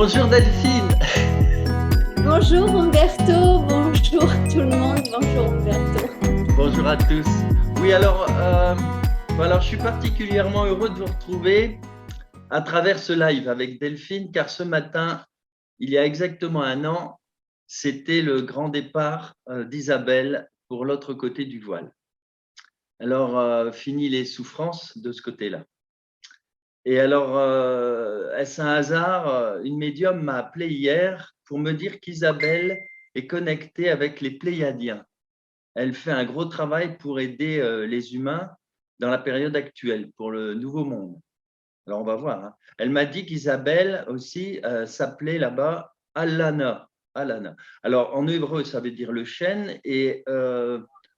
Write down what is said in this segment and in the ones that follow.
Bonjour Delphine. Bonjour Umberto, bonjour tout le monde, bonjour Umberto. Bonjour à tous. Oui, alors je suis particulièrement heureux de vous retrouver à travers ce live avec Delphine, car ce matin, il y a exactement un an, c'était le grand départ d'Isabelle pour l'autre côté du voile. Alors, fini les souffrances de ce côté-là. Et alors, est-ce un hasard? Une médium m'a appelé hier pour me dire qu'Isabelle est connectée avec les Pléiadiens. Elle fait un gros travail pour aider les humains dans la période actuelle, pour le nouveau monde. Alors, on va voir, hein. Elle m'a dit qu'Isabelle aussi s'appelait là-bas Alana. Alana. Alors, en hébreu, ça veut dire le chêne, et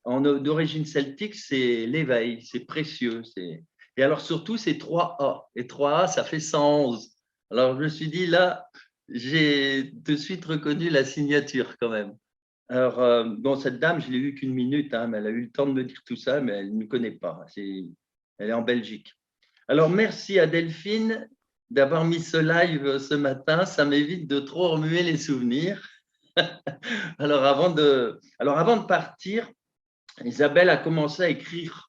d'origine celtique, c'est l'éveil, c'est précieux. Et alors, surtout, c'est 3A. Et 3A, ça fait 111. Alors, je me suis dit, là, j'ai de suite reconnu la signature quand même. Alors, bon, cette dame, je l'ai vue qu'une minute, hein, mais elle a eu le temps de me dire tout ça, mais elle ne me connaît pas. Elle est en Belgique. Alors, merci à Delphine d'avoir mis ce live ce matin. Ça m'évite de trop remuer les souvenirs. Alors, avant de partir, Isabelle a commencé à écrire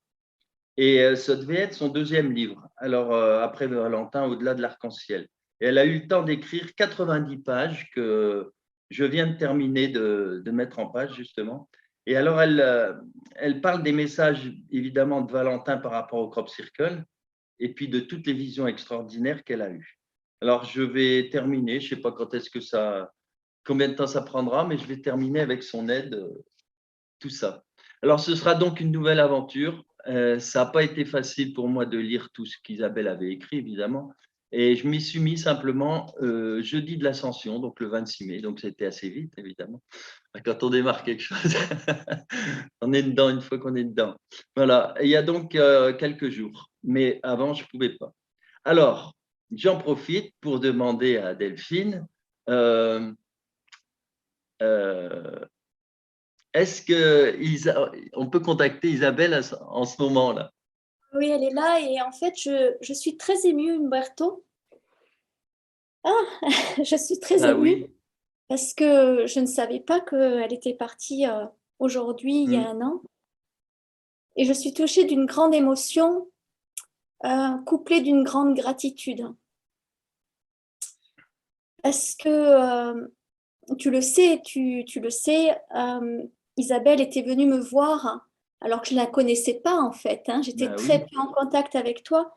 et ça devait être son deuxième livre. Alors, après Valentin, au-delà de l'arc-en-ciel. Et elle a eu le temps d'écrire 90 pages que je viens de terminer de mettre en page, justement. Et alors, elle parle des messages, évidemment, de Valentin par rapport au crop circle et puis de toutes les visions extraordinaires qu'elle a eues. Alors, je vais terminer, je ne sais pas quand est-ce que combien de temps ça prendra, mais je vais terminer avec son aide, tout ça. Alors, ce sera donc une nouvelle aventure. Ça n'a pas été facile pour moi de lire tout ce qu'Isabelle avait écrit, évidemment. Et je m'y suis mis simplement jeudi de l'Ascension, donc le 26 mai. Donc, c'était assez vite, évidemment. Quand on démarre quelque chose, on est dedans une fois qu'on est dedans. Voilà, et il y a donc quelques jours. Mais avant, je ne pouvais pas. Alors, j'en profite pour demander à Delphine, euh, euh, est-ce qu'on peut contacter Isabelle en ce moment-là? Oui, elle est là et en fait, je suis très émue, Umberto. Ah, je suis très Ah émue oui. parce que je ne savais pas qu'elle était partie aujourd'hui, il y a Hmm. un an. Et je suis touchée d'une grande émotion, couplée d'une grande gratitude. Parce que, tu le sais, tu le sais, Isabelle était venue me voir alors que je ne la connaissais pas en fait, hein. J'étais Ah très oui. peu en contact avec toi.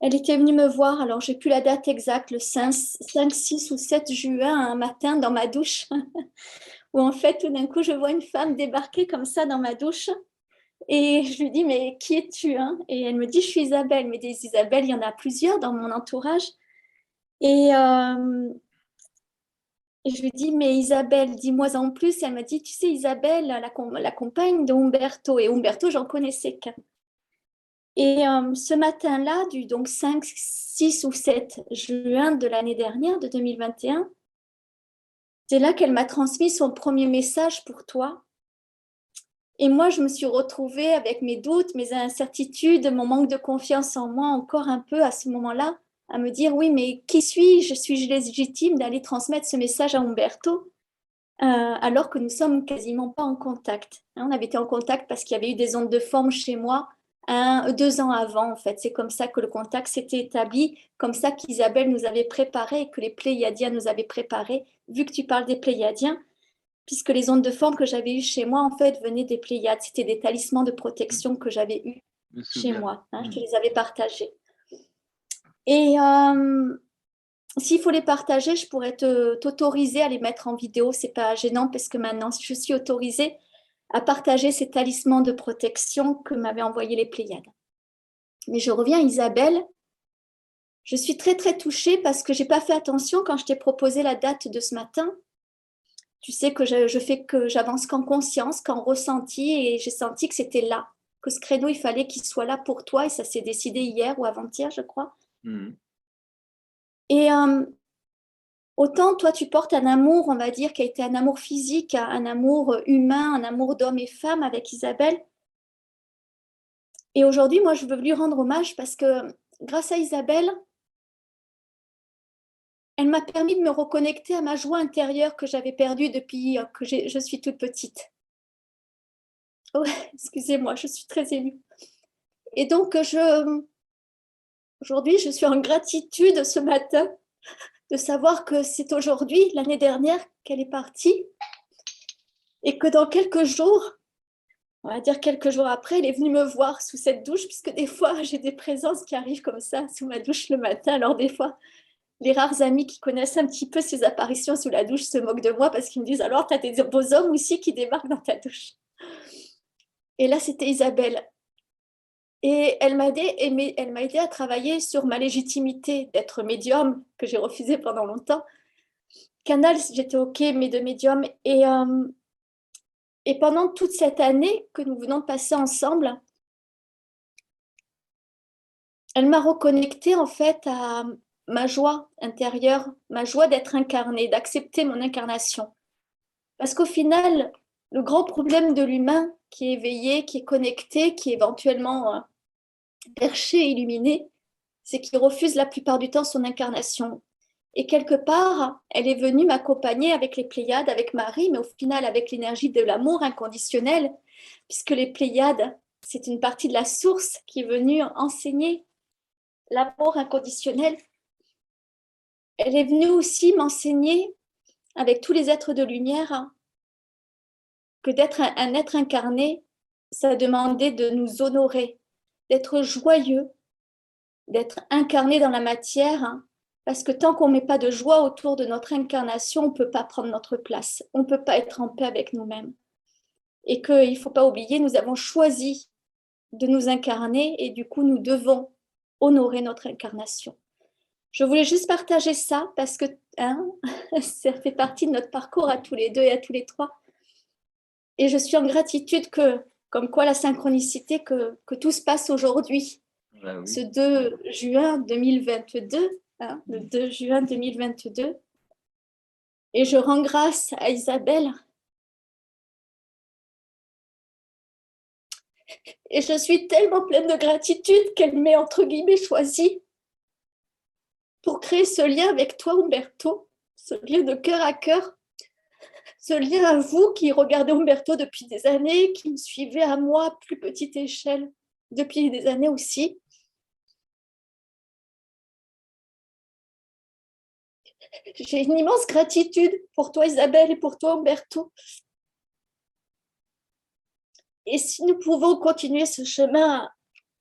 Elle était venue me voir, alors j'ai plus la date exacte, le 5, 6 ou 7 juin, un matin dans ma douche, où en fait tout d'un coup je vois une femme débarquer comme ça dans ma douche et je lui dis mais qui es-tu, hein? Et elle me dit je suis Isabelle, mais des Isabelles il y en a plusieurs dans mon entourage. Et, et je lui dis mais Isabelle, dis-moi en plus. Et elle m'a dit tu sais Isabelle, la compagne de Umberto, et Umberto j'en connaissais qu'un. Et ce matin-là, donc 5, 6 ou 7 juin de l'année dernière, de 2021, c'est là qu'elle m'a transmis son premier message pour toi. Et moi, je me suis retrouvée avec mes doutes, mes incertitudes, mon manque de confiance en moi encore un peu à ce moment-là, à me dire, oui, mais qui suis-je? Suis-je légitime d'aller transmettre ce message à Umberto alors que nous sommes quasiment pas en contact, hein? On avait été en contact parce qu'il y avait eu des ondes de forme chez moi 2 ans avant, en fait. C'est comme ça que le contact s'était établi, comme ça qu'Isabelle nous avait préparé, que les Pléiadiens nous avaient préparé, vu que tu parles des Pléiadiens, puisque les ondes de forme que j'avais eues chez moi, en fait, venaient des Pléiades. C'était des talismans de protection que j'avais eus Je me chez souviens. moi, hein. Je te Hmm. les avais partagés. Et s'il faut les partager, je pourrais t'autoriser à les mettre en vidéo. C'est pas gênant parce que maintenant, je suis autorisée à partager ces talismans de protection que m'avaient envoyés les Pléiades. Mais je reviens à Isabelle. Je suis très très touchée parce que j'ai pas fait attention quand je t'ai proposé la date de ce matin. Tu sais que je fais que j'avance qu'en conscience, qu'en ressenti, et j'ai senti que c'était là, que ce créneau il fallait qu'il soit là pour toi, et ça s'est décidé hier ou avant-hier, je crois. Hmm. Et autant toi tu portes un amour, on va dire, qui a été un amour physique, un amour humain, un amour d'homme et femme avec Isabelle. Et aujourd'hui, moi, je veux lui rendre hommage parce que grâce à Isabelle, elle m'a permis de me reconnecter à ma joie intérieure que j'avais perdue depuis que je suis toute petite. Ouais, excusez-moi, je suis très émue. Et donc, aujourd'hui, je suis en gratitude ce matin de savoir que c'est aujourd'hui, l'année dernière, qu'elle est partie et que dans quelques jours, on va dire quelques jours après, elle est venue me voir sous cette douche, puisque des fois, j'ai des présences qui arrivent comme ça sous ma douche le matin. Alors des fois, les rares amis qui connaissent un petit peu ces apparitions sous la douche se moquent de moi parce qu'ils me disent « Alors, tu as des beaux hommes aussi qui débarquent dans ta douche ?» Et là, c'était Isabelle. Et elle m'a aidé à travailler sur ma légitimité d'être médium, que j'ai refusé pendant longtemps. Canal, j'étais OK, mais de médium. Et pendant toute cette année que nous venons de passer ensemble, elle m'a reconnectée en fait à ma joie intérieure, ma joie d'être incarnée, d'accepter mon incarnation. Parce qu'au final, le grand problème de l'humain qui est éveillé, qui est connecté, qui est éventuellement perché, illuminé, c'est qu'il refuse la plupart du temps son incarnation. Et quelque part, elle est venue m'accompagner avec les Pléiades, avec Marie, mais au final avec l'énergie de l'amour inconditionnel, puisque les Pléiades, c'est une partie de la source qui est venue enseigner l'amour inconditionnel. Elle est venue aussi m'enseigner, avec tous les êtres de lumière, que d'être un être incarné, ça demandait de nous honorer, d'être joyeux, d'être incarné dans la matière, parce que tant qu'on ne met pas de joie autour de notre incarnation, on ne peut pas prendre notre place, on ne peut pas être en paix avec nous-mêmes. Et qu'il ne faut pas oublier, nous avons choisi de nous incarner et du coup, nous devons honorer notre incarnation. Je voulais juste partager ça parce que ça fait partie de notre parcours à tous les deux et à tous les trois. Et je suis en gratitude comme quoi la synchronicité, que tout se passe aujourd'hui. Ah oui. Ce 2 juin 2022, le 2 juin 2022. Et je rends grâce à Isabelle. Et je suis tellement pleine de gratitude qu'elle m'ait, entre guillemets, choisi pour créer ce lien avec toi, Umberto, ce lien de cœur à cœur, ce lien à vous qui regardez Umberto depuis des années, qui me suivez à moi à plus petite échelle depuis des années aussi. J'ai une immense gratitude pour toi, Isabelle, et pour toi, Umberto. Et si nous pouvons continuer ce chemin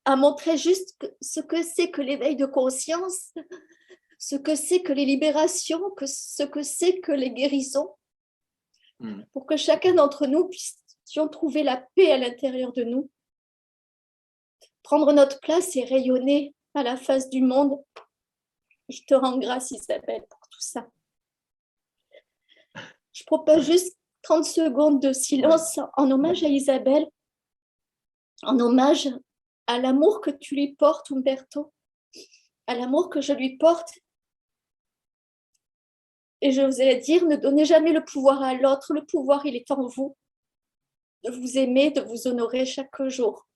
à montrer juste ce que c'est que l'éveil de conscience, ce que c'est que les libérations, ce que c'est que les guérisons, pour que chacun d'entre nous puissions trouver la paix à l'intérieur de nous, prendre notre place et rayonner à la face du monde. Je te rends grâce, Isabelle, pour tout ça. Je propose juste 30 secondes de silence en hommage à Isabelle, en hommage à l'amour que tu lui portes, Umberto, à l'amour que je lui porte. Et je vous ai dire, ne donnez jamais le pouvoir à l'autre. Le pouvoir, il est en vous. De vous aimer, de vous honorer chaque jour.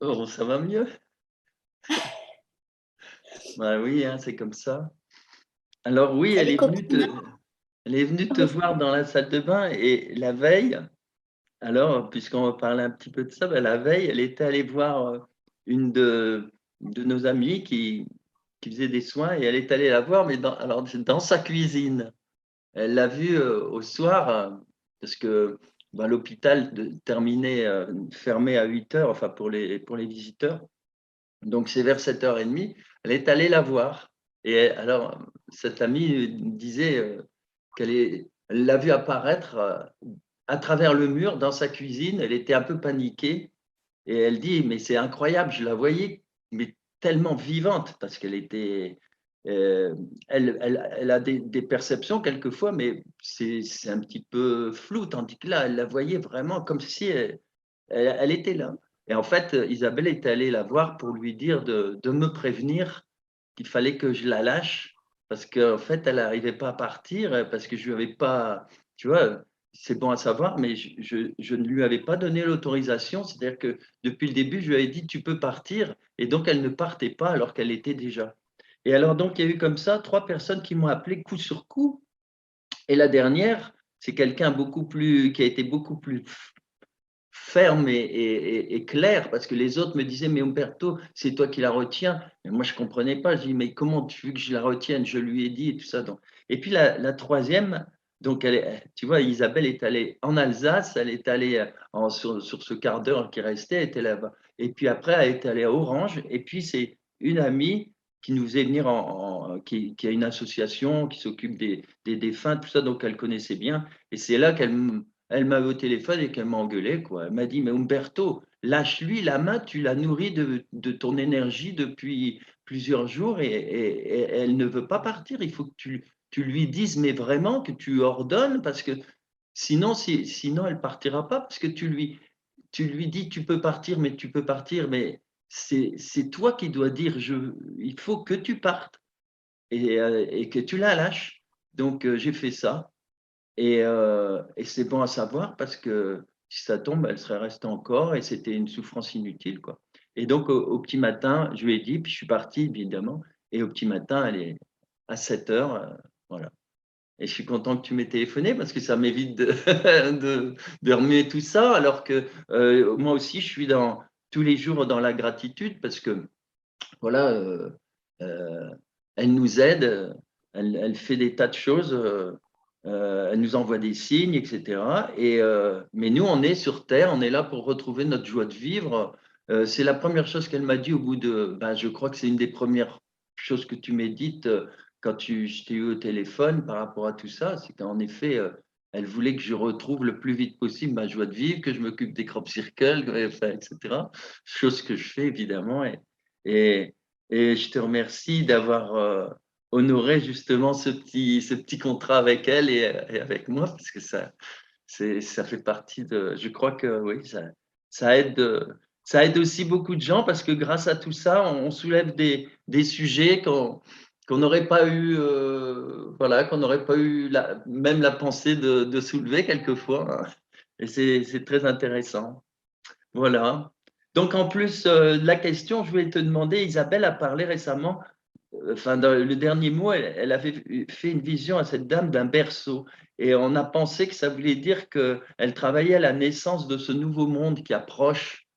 Oh, ça va mieux? Bah oui, hein, c'est comme ça. Alors oui, elle est venue te voir dans la salle de bain et la veille, alors puisqu'on va parler un petit peu de ça, ben, la veille, elle était allée voir une de nos amies qui faisait des soins et elle est allée la voir, mais dans sa cuisine. Elle l'a vue au soir parce que ben, l'hôpital terminait fermé à 8 heures, enfin pour les visiteurs. Donc c'est vers 7h30. Elle est allée la voir. Et alors, cette amie disait elle l'a vu apparaître à travers le mur dans sa cuisine. Elle était un peu paniquée et elle dit, mais c'est incroyable, je la voyais, mais tellement vivante parce qu'elle était, elle a des perceptions quelquefois, mais c'est un petit peu flou, tandis que là, elle la voyait vraiment comme si elle était là. Et en fait, Isabelle est allée la voir pour lui dire de me prévenir qu'il fallait que je la lâche parce qu'en fait, elle n'arrivait pas à partir parce que je lui avais pas, tu vois, c'est bon à savoir, mais je ne lui avais pas donné l'autorisation. C'est-à-dire que depuis le début, je lui avais dit, tu peux partir. Et donc, elle ne partait pas alors qu'elle était déjà. Et alors, donc, il y a eu comme ça 3 personnes qui m'ont appelé coup sur coup. Et la dernière, c'est quelqu'un qui a été beaucoup plus ferme et clair, parce que les autres me disaient, mais Umberto, c'est toi qui la retiens. Et moi, je ne comprenais pas. Je dis, mais comment tu veux que je la retienne? Je lui ai dit et tout ça. Donc. Et puis la troisième, donc tu vois, Isabelle est allée en Alsace, elle est allée sur ce quart d'heure qui restait, elle était là-bas. Et puis après, elle est allée à Orange. Et puis, c'est une amie qui nous est venue, qui a une association qui s'occupe des défunts, tout ça, donc elle connaissait bien. Et c'est là elle m'avait au téléphone et qu'elle m'a engueulé, quoi. Elle m'a dit, mais Umberto, lâche-lui la main, tu la nourris de ton énergie depuis plusieurs jours et elle ne veut pas partir. Il faut que tu lui dises, mais vraiment, que tu ordonnes, parce que sinon elle partira pas, parce que tu lui dis, tu peux partir, mais c'est toi qui dois dire, il faut que tu partes et que tu la lâches. Donc, j'ai fait ça. Et c'est bon à savoir parce que si ça tombe, elle serait restée encore et c'était une souffrance inutile, quoi. Et donc, au petit matin, je lui ai dit, puis je suis parti, évidemment, et au petit matin, elle est à 7 heures, voilà. Et je suis content que tu m'aies téléphoné parce que ça m'évite de remuer tout ça, alors que moi aussi, je suis tous les jours dans la gratitude parce que, voilà, euh, elle nous aide, elle fait des tas de choses, elle nous envoie des signes, etc. Mais nous, on est sur Terre, on est là pour retrouver notre joie de vivre. C'est la première chose qu'elle m'a dit au bout ben, je crois que c'est une des premières choses que tu m'as dites quand je t'ai eu au téléphone par rapport à tout ça, c'est qu'en effet, elle voulait que je retrouve le plus vite possible ma joie de vivre, que je m'occupe des crop circles, enfin, etc. Chose que je fais évidemment. Et, et je te remercie d'avoir honoré justement ce petit contrat avec elle et avec moi, parce que ça fait partie de. Je crois que oui, ça aide, ça aide aussi beaucoup de gens, parce que grâce à tout ça, on soulève des sujets qu'on n'aurait pas eu, voilà, qu'on n'aurait pas eu même la pensée de soulever quelquefois, hein. Et c'est très intéressant. Voilà. Donc, en plus de la question, je voulais te demander, Isabelle a parlé récemment, enfin, dans le dernier mot, elle avait fait une vision à cette dame d'un berceau. Et on a pensé que ça voulait dire qu'elle travaillait à la naissance de ce nouveau monde qui approche.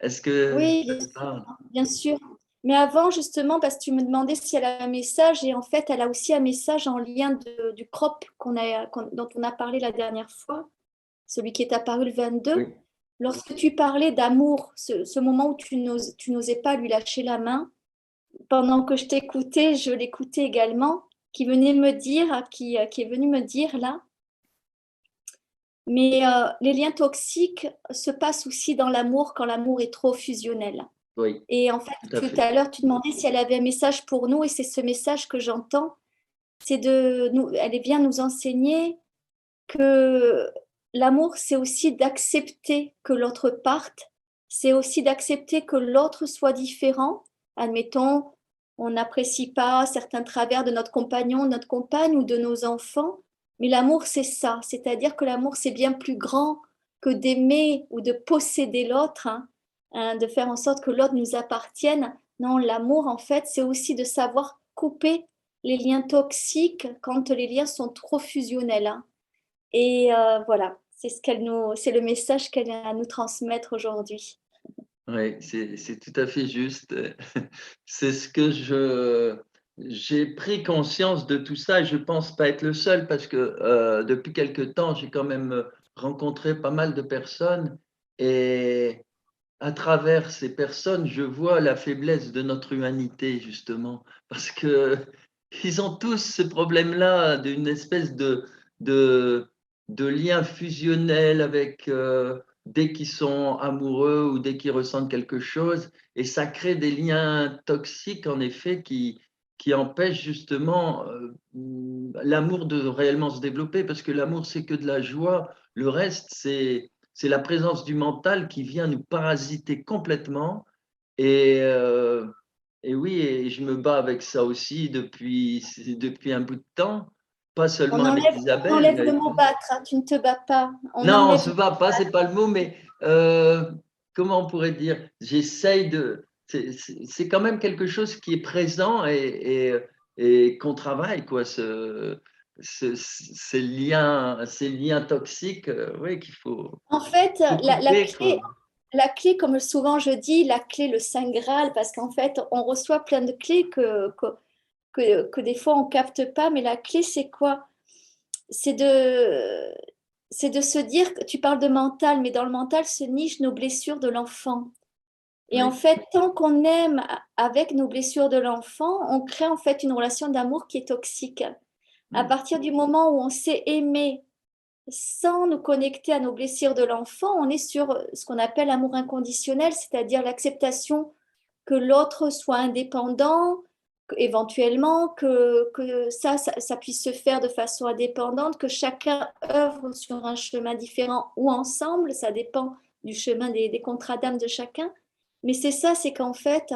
Est-ce que Oui, ça te parle? bien sûr. Mais avant, justement, parce que tu me demandais si elle a un message, et en fait, elle a aussi un message en lien du crop dont on a parlé la dernière fois, celui qui est apparu le 22. Oui. Lorsque tu parlais d'amour, ce moment où tu n'osais pas lui lâcher la main, pendant que je t'écoutais, je l'écoutais également, qui venait me dire, qui est venu me dire là, mais les liens toxiques se passent aussi dans l'amour quand l'amour est trop fusionnel. Oui, Et en fait, tout à tout fait. à l'heure, tu demandais si elle avait un message pour nous, et c'est ce message que j'entends. Elle vient nous enseigner que l'amour, c'est aussi d'accepter que l'autre parte, c'est aussi d'accepter que l'autre soit différent. Admettons, on n'apprécie pas certains travers de notre compagnon, de notre compagne ou de nos enfants, mais l'amour, c'est ça. C'est-à-dire que l'amour, c'est bien plus grand que d'aimer ou de posséder l'autre, de faire en sorte que l'autre nous appartienne. Non, l'amour, en fait, c'est aussi de savoir couper les liens toxiques quand les liens sont trop fusionnels, hein. Et voilà, c'est le message qu'elle a à nous transmettre aujourd'hui. Oui, c'est tout à fait juste. C'est ce que j'ai pris conscience de tout ça, et je pense pas être le seul parce que depuis quelque temps, j'ai quand même rencontré pas mal de personnes, et à travers ces personnes, je vois la faiblesse de notre humanité, justement, parce que ils ont tous ce problème-là d'une espèce de, de lien fusionnel avec dès qu'ils sont amoureux ou dès qu'ils ressentent quelque chose. Et ça crée des liens toxiques, en effet, qui empêchent justement l'amour de réellement se développer. Parce que l'amour, c'est que de la joie. Le reste, c'est la présence du mental qui vient nous parasiter complètement. Et, euh, et oui, et je me bats avec ça aussi depuis un bout de temps, pas seulement avec On Isabelle, mais enlève le avec... mot battre, hein, tu ne te bats pas. On Non, on ne enlève. se bat pas, c'est pas le mot, mais comment on pourrait dire? J'essaye de... C'est quand même quelque chose qui est présent et qu'on travaille, quoi, ces liens toxiques, oui, qu'il En fait, faut la couper, quoi. clé, comme souvent je dis, la clé, le Saint Graal, parce qu'en fait, on reçoit plein de clés que des fois on capte pas, mais la clé, c'est quoi? C'est de, c'est de se dire que tu parles de mental, mais dans le mental se nichent nos blessures de l'enfant. Et en Oui. fait, tant qu'on aime avec nos blessures de l'enfant, on crée en fait une relation d'amour qui est toxique. À Mm. partir du moment où on sait aimer sans nous connecter à nos blessures de l'enfant, on est sur ce qu'on appelle l'amour inconditionnel, c'est-à-dire l'acceptation que l'autre soit indépendant, éventuellement, que ça puisse se faire de façon indépendante, que chacun œuvre sur un chemin différent ou ensemble, ça dépend du chemin des contrats d'âme de chacun. Mais c'est ça, c'est qu'en fait,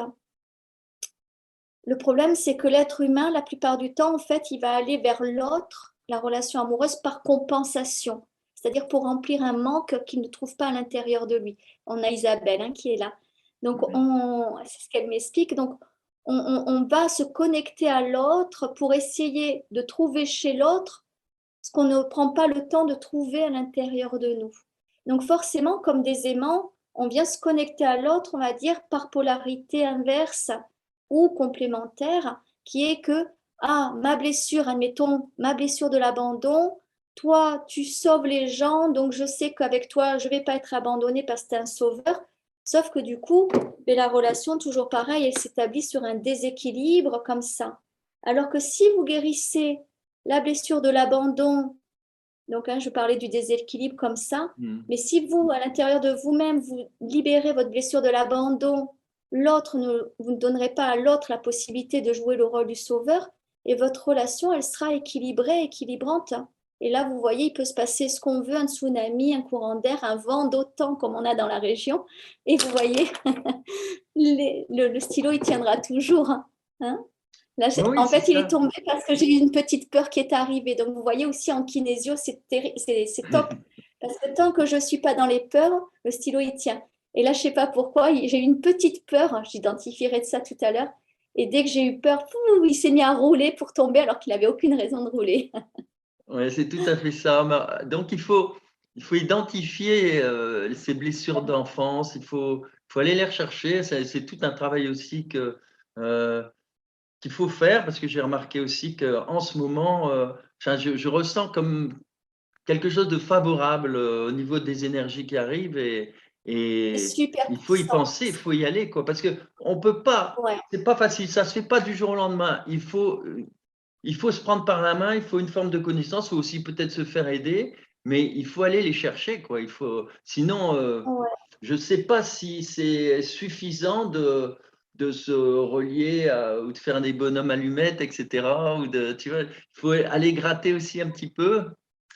le problème, c'est que l'être humain, la plupart du temps, en fait, il va aller vers l'autre, la relation amoureuse, par compensation, c'est-à-dire pour remplir un manque qu'il ne trouve pas à l'intérieur de lui. On a Isabelle hein, qui est là. Donc, Oui. c'est ce qu'elle m'explique. Donc, on va se connecter à l'autre pour essayer de trouver chez l'autre ce qu'on ne prend pas le temps de trouver à l'intérieur de nous. Donc, forcément, comme des aimants, on vient se connecter à l'autre, on va dire, par polarité inverse ou complémentaire, qui est que, ah, ma blessure, admettons, ma blessure de l'abandon, toi, tu sauves les gens, donc je sais qu'avec toi, je ne vais pas être abandonnée parce que tu es un sauveur. Sauf que du coup, mais la relation, toujours pareil, elle s'établit sur un déséquilibre comme ça. Alors que si vous guérissez la blessure de l'abandon, donc hein, je parlais du déséquilibre comme ça, Mm. mais si vous, à l'intérieur de vous-même, vous libérez votre blessure de l'abandon, vous ne donnerez pas à l'autre la possibilité de jouer le rôle du sauveur, et votre relation, elle sera équilibrée, équilibrante. Et là, vous voyez, il peut se passer ce qu'on veut, un tsunami, un courant d'air, un vent d'autant comme on a dans la région. Et vous voyez, le stylo, il tiendra toujours. Hein. Là, Oui, en c'est fait, il est ça. tombé parce que j'ai eu une petite peur qui est arrivée. Donc, vous voyez aussi en kinésio, c'est top. Parce que tant que je ne suis pas dans les peurs, le stylo, il tient. Et là, je ne sais pas pourquoi, j'ai eu une petite peur. J'identifierai de ça tout à l'heure. Et dès que j'ai eu peur, pouf, il s'est mis à rouler pour tomber alors qu'il n'avait aucune raison de rouler. Ouais, c'est tout à fait ça. Donc, il faut identifier ces blessures d'enfance, faut aller les rechercher. C'est tout un travail aussi euh, qu'il faut faire parce que j'ai remarqué aussi qu'en ce moment, enfin, je ressens comme quelque chose de favorable au niveau des énergies qui arrivent C'est et super il faut y puissant. penser, il faut y aller, quoi. Parce que on peut pas, Ouais. c'est pas facile, ça se fait pas du jour au lendemain. Il faut se prendre par la main, il faut une forme de connaissance, ou aussi peut-être se faire aider, mais il faut aller les chercher, quoi. Sinon, Ouais. je ne sais pas si c'est suffisant de se relier ou de faire des bonhommes allumettes, etc. Tu vois, il faut aller gratter aussi un petit peu.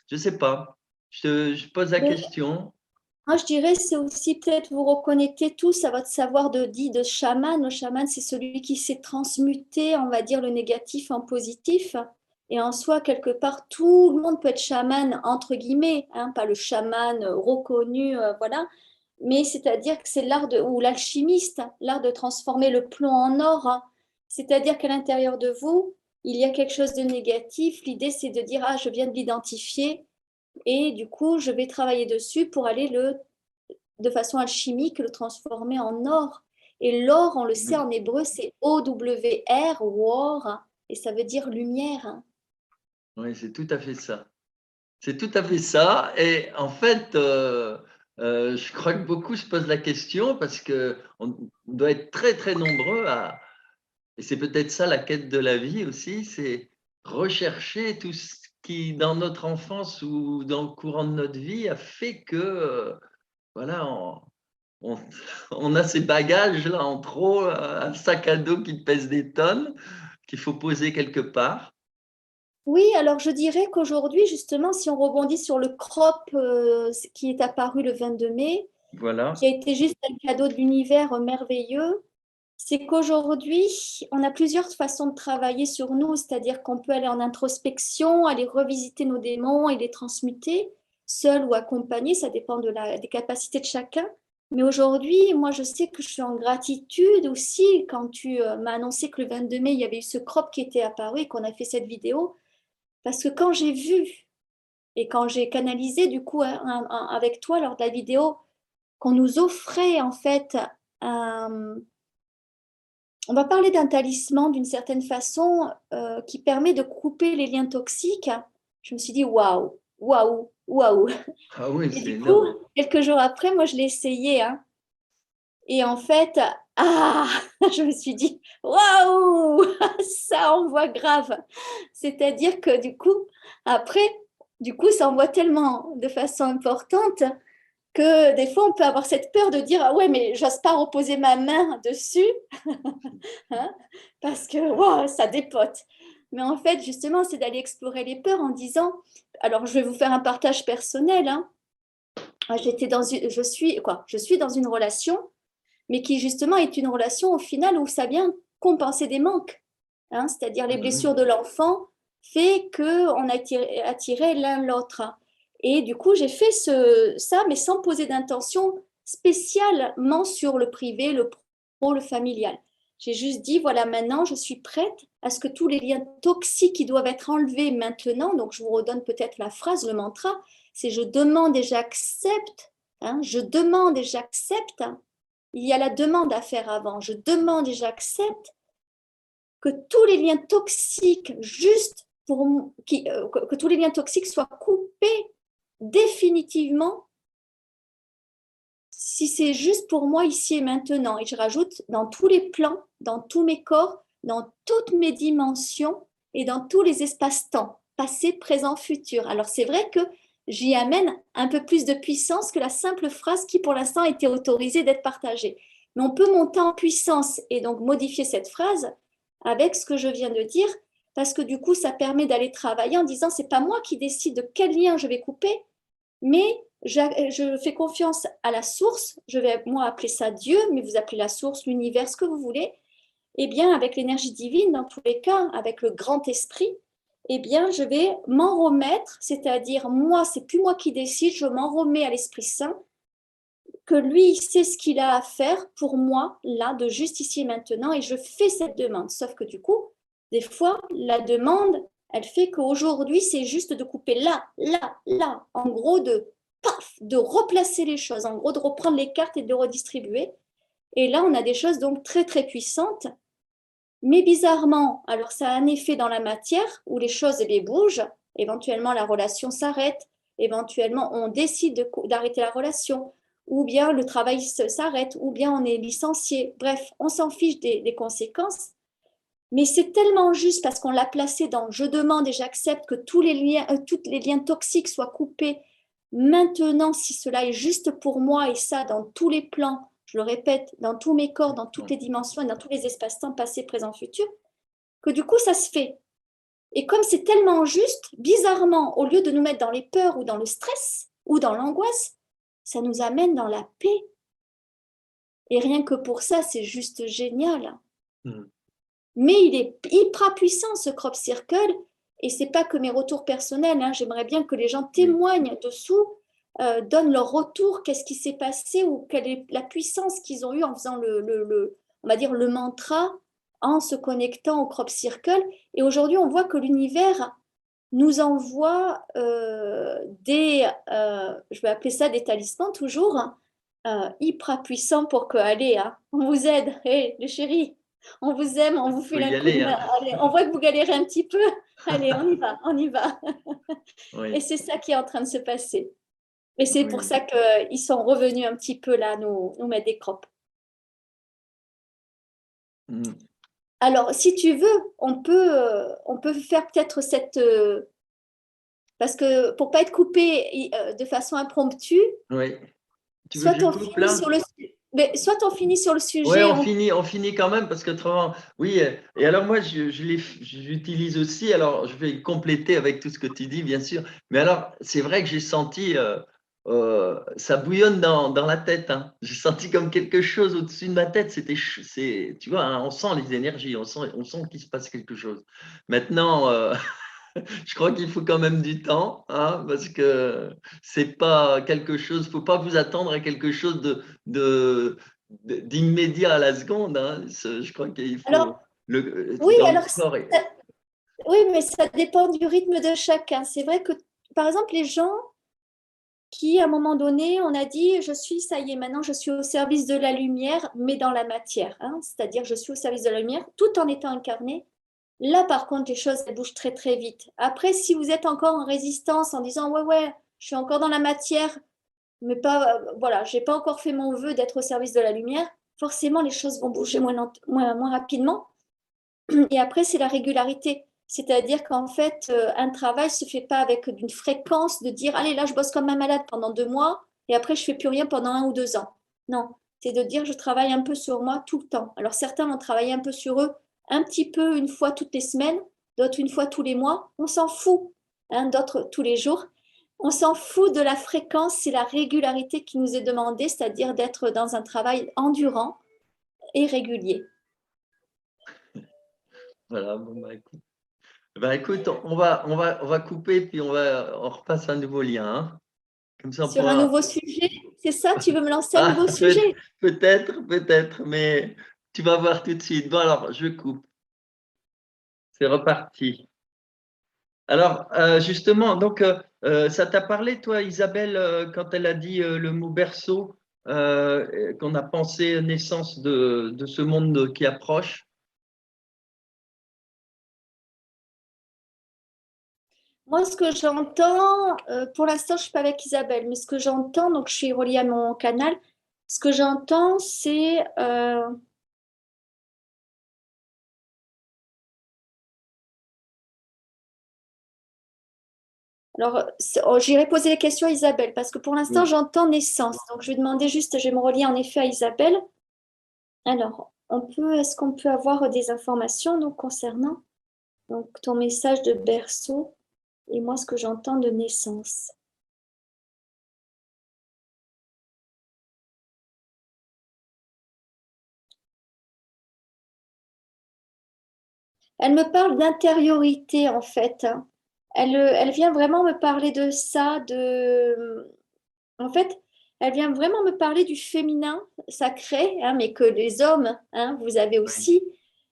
Je ne sais pas. Je pose la Mais question. moi, je dirais, c'est aussi peut-être vous reconnecter tous à votre savoir de chaman. Le chaman, c'est celui qui sait transmuter, on va dire, le négatif en positif. Et en soi, quelque part, tout le monde peut être chaman, entre guillemets, hein, pas le chaman reconnu, voilà. Mais c'est-à-dire que c'est ou l'alchimiste, l'art de transformer le plomb en or. Hein. C'est-à-dire qu'à l'intérieur de vous, il y a quelque chose de négatif. L'idée, c'est de dire, ah, je viens de l'identifier et du coup, je vais travailler dessus pour aller de façon alchimique, le transformer en or. Et l'or, on le sait en hébreu, c'est O-W-R, war, et ça veut dire lumière. Oui, c'est tout à fait ça. C'est tout à fait ça. Et en fait, je crois que beaucoup se posent la question parce qu'on doit être très, très nombreux Et c'est peut-être ça la quête de la vie aussi, c'est rechercher tout ce qui, dans notre enfance ou dans le courant de notre vie, a fait que, voilà, on, on a ces bagages-là en trop, un sac à dos qui pèse des tonnes, qu'il faut poser quelque part. Oui, alors je dirais qu'aujourd'hui, justement, si on rebondit sur le crop qui est apparu le 22 mai, Voilà. qui a été juste un cadeau de l'univers merveilleux, c'est qu'aujourd'hui, on a plusieurs façons de travailler sur nous, c'est-à-dire qu'on peut aller en introspection, aller revisiter nos démons et les transmuter, seul ou accompagné, ça dépend des capacités de chacun. Mais aujourd'hui, moi, je sais que je suis en gratitude aussi quand tu m'as annoncé que le 22 mai, il y avait eu ce crop qui était apparu et qu'on a fait cette vidéo. Parce que quand j'ai vu et quand j'ai canalisé du coup avec toi lors de la vidéo qu'on nous offrait en fait un, on va parler d'un talisman d'une certaine façon qui permet de couper les liens toxiques, je me suis dit waouh, waouh, waouh. Ah oui, Et c'est du coup, énorme. quelques jours après, moi je l'ai essayé, hein. Et en fait, ah, je me suis dit waouh, ça envoie grave. C'est-à-dire que du coup, après, du coup, ça envoie tellement de façon importante que des fois, on peut avoir cette peur de dire ah ouais, mais j'ose pas reposer ma main dessus, hein, parce que wow, ça dépote. Mais en fait, justement, c'est d'aller explorer les peurs en disant, alors je vais vous faire un partage personnel, hein. Je suis dans une relation, mais qui justement est une relation au final où ça vient compenser des manques, hein, c'est-à-dire les blessures Mhm. de l'enfant fait qu'on a attiré l'un l'autre. Et du coup, j'ai fait ça, mais sans poser d'intention spécialement sur le privé, le pro, le familial. J'ai juste dit, voilà, maintenant, je suis prête à ce que tous les liens toxiques qui doivent être enlevés maintenant, donc je vous redonne peut-être la phrase, le mantra, c'est je demande et j'accepte, hein, je demande et j'accepte. Il y a la demande à faire avant. Je demande et j'accepte que tous les liens toxiques, que tous les liens toxiques soient coupés définitivement si c'est juste pour moi ici et maintenant. Et je rajoute dans tous les plans, dans tous mes corps, dans toutes mes dimensions et dans tous les espaces-temps, passé, présent, futur. Alors c'est vrai que j'y amène un peu plus de puissance que la simple phrase qui pour l'instant a été autorisée d'être partagée. Mais on peut monter en puissance et donc modifier cette phrase avec ce que je viens de dire, parce que du coup, ça permet d'aller travailler en disant, c'est pas moi qui décide de quel lien je vais couper, mais je fais confiance à la source, je vais moi appeler ça Dieu, mais vous appelez la source, l'univers, ce que vous voulez. Eh bien, avec l'énergie divine, dans tous les cas, avec le grand esprit, eh bien, je vais m'en remettre, c'est-à-dire, moi, c'est plus moi qui décide, je m'en remets à l'Esprit Saint, que lui, il sait ce qu'il a à faire pour moi, là, de juste ici et maintenant, et je fais cette demande. Sauf que du coup, des fois, la demande, elle fait qu'aujourd'hui, c'est juste de couper là, là, là, en gros, de paf, de replacer les choses, en gros, de reprendre les cartes et de les redistribuer. Et là, on a des choses donc très, très puissantes. Mais bizarrement, alors ça a un effet dans la matière où les choses eh bien, bougent, éventuellement la relation s'arrête, éventuellement on décide d'arrêter la relation, ou bien le travail s'arrête, ou bien on est licencié. Bref, on s'en fiche des conséquences. Mais c'est tellement juste parce qu'on l'a placé dans je demande et j'accepte que tous les liens toxiques soient coupés maintenant si cela est juste pour moi et ça dans tous les plans, je le répète, dans tous mes corps, dans toutes les dimensions et dans tous les espaces-temps passé, présent, futur, que du coup ça se fait. Et comme c'est tellement juste, bizarrement, au lieu de nous mettre dans les peurs ou dans le stress ou dans l'angoisse, ça nous amène dans la paix. Et rien que pour ça, c'est juste génial. Mhm. Mais il est hyper puissant ce crop circle et c'est pas que mes retours personnels, hein. J'aimerais bien que les gens Oui. témoignent dessous, donnent leur retour, qu'est-ce qui s'est passé ou quelle est la puissance qu'ils ont eue en faisant on va dire le mantra, en se connectant au crop circle. Et aujourd'hui, on voit que l'univers nous envoie je vais appeler ça des talismans toujours, hyper puissants pour que, allez, hein, on vous aide, hey, les chéris, on vous aime, on vous Il faut file y un coup de aller, main. hein. Allez, on voit que vous galérez un petit peu. Allez, on y va, on y va. Et Oui, c'est ça qui est en train de se passer. Et c'est pour oui. ça qu'ils sont revenus un petit peu là, nous mettre des crops. Mhm. Alors, si tu veux, on peut faire peut-être cette... parce que pour pas être coupé de façon impromptue, Oui. Tu veux que soit je on coupe finit là? sur le, soit on finit sur le Ouais, sujet. on finit quand même parce que autrement, oui. Et alors moi, j'utilise aussi. Alors, je vais compléter avec tout ce que tu dis, bien sûr. Mais alors, c'est vrai que j'ai senti, ça bouillonne dans la tête, hein. J'ai senti comme quelque chose au-dessus de ma tête. Tu vois, hein, on sent les énergies, on sent qu'il se passe quelque chose. Maintenant, je crois qu'il faut quand même du temps, hein, parce que c'est pas quelque chose. Faut pas vous attendre à quelque chose d'immédiat à la seconde, hein. Je crois qu'il faut Alors, oui, dans le alors, corps. oui, mais ça dépend du rythme de chacun. C'est vrai que, par exemple, les gens qui, à un moment donné, on a dit, ça y est, maintenant, je suis au service de la lumière, mais dans la matière, hein, c'est-à-dire, je suis au service de la lumière, tout en étant incarné. Là, par contre, les choses elles bougent très, très vite. Après, si vous êtes encore en résistance en disant, ouais, ouais, je suis encore dans la matière, mais pas, voilà, j'ai pas encore fait mon vœu d'être au service de la lumière, forcément, les choses vont bouger moins rapidement. Et après, c'est la régularité. C'est-à-dire qu'en fait, un travail ne se fait pas avec une fréquence de dire, allez, là, je bosse comme un malade pendant 2 mois et après, je ne fais plus rien pendant 1 ou 2 ans. Non, c'est de dire, je travaille un peu sur moi tout le temps. Alors, certains vont travailler un peu sur eux, un petit peu une fois toutes les semaines, d'autres une fois tous les mois. On s'en fout, hein, d'autres tous les jours. On s'en fout de la fréquence, c'est la régularité qui nous est demandée, c'est-à-dire d'être dans un travail endurant et régulier. Voilà. Bon, bah, écoute, on va couper puis on repasse un nouveau lien, hein. Comme ça, on Sur un pourra. nouveau sujet, c'est ça? Tu veux me lancer un Ah, nouveau sujet? peut-être, mais tu vas voir tout de suite. Bon, alors, je coupe. C'est reparti. Alors, justement, donc, ça t'a parlé, toi, Isabelle, quand elle a dit le mot berceau, qu'on a pensé naissance de ce monde qui approche. Moi, ce que j'entends, pour l'instant, je ne suis pas avec Isabelle, mais ce que j'entends, donc je suis reliée à mon canal, ce que j'entends, c'est... alors, j'irai poser les questions à Isabelle, parce que pour l'instant, Oui. j'entends naissance. Donc, je vais demander juste, je vais me relier en effet à Isabelle. Alors, est-ce qu'on peut avoir des informations donc, concernant donc, ton message de berceau et moi, ce que j'entends de naissance? Elle me parle d'intériorité en fait, hein. Elle vient vraiment me parler de ça, en fait, elle vient vraiment me parler du féminin sacré, hein, mais que les hommes, hein, vous avez Oui. aussi.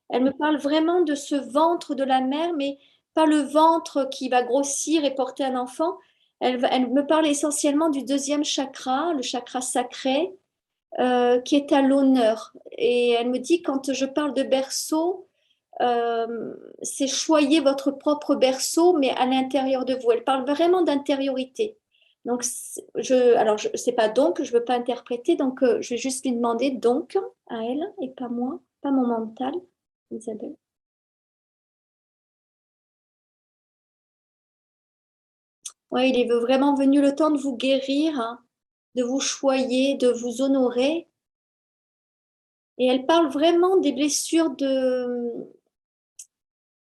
Elle me parle vraiment de ce ventre de la mère, mais pas le ventre qui va grossir et porter un enfant. Elle me parle essentiellement du deuxième chakra, le chakra sacré, qui est à l'honneur. Et elle me dit, quand je parle de berceau, c'est choyer votre propre berceau, mais à l'intérieur de vous. Elle parle vraiment d'intériorité. Donc, alors, je sais pas donc, je veux pas interpréter, donc je vais juste lui demander donc à elle et pas moi, pas mon mental, Isabelle. Oui, il est vraiment venu le temps de vous guérir, hein, de vous choyer, de vous honorer. Et elle parle vraiment des blessures de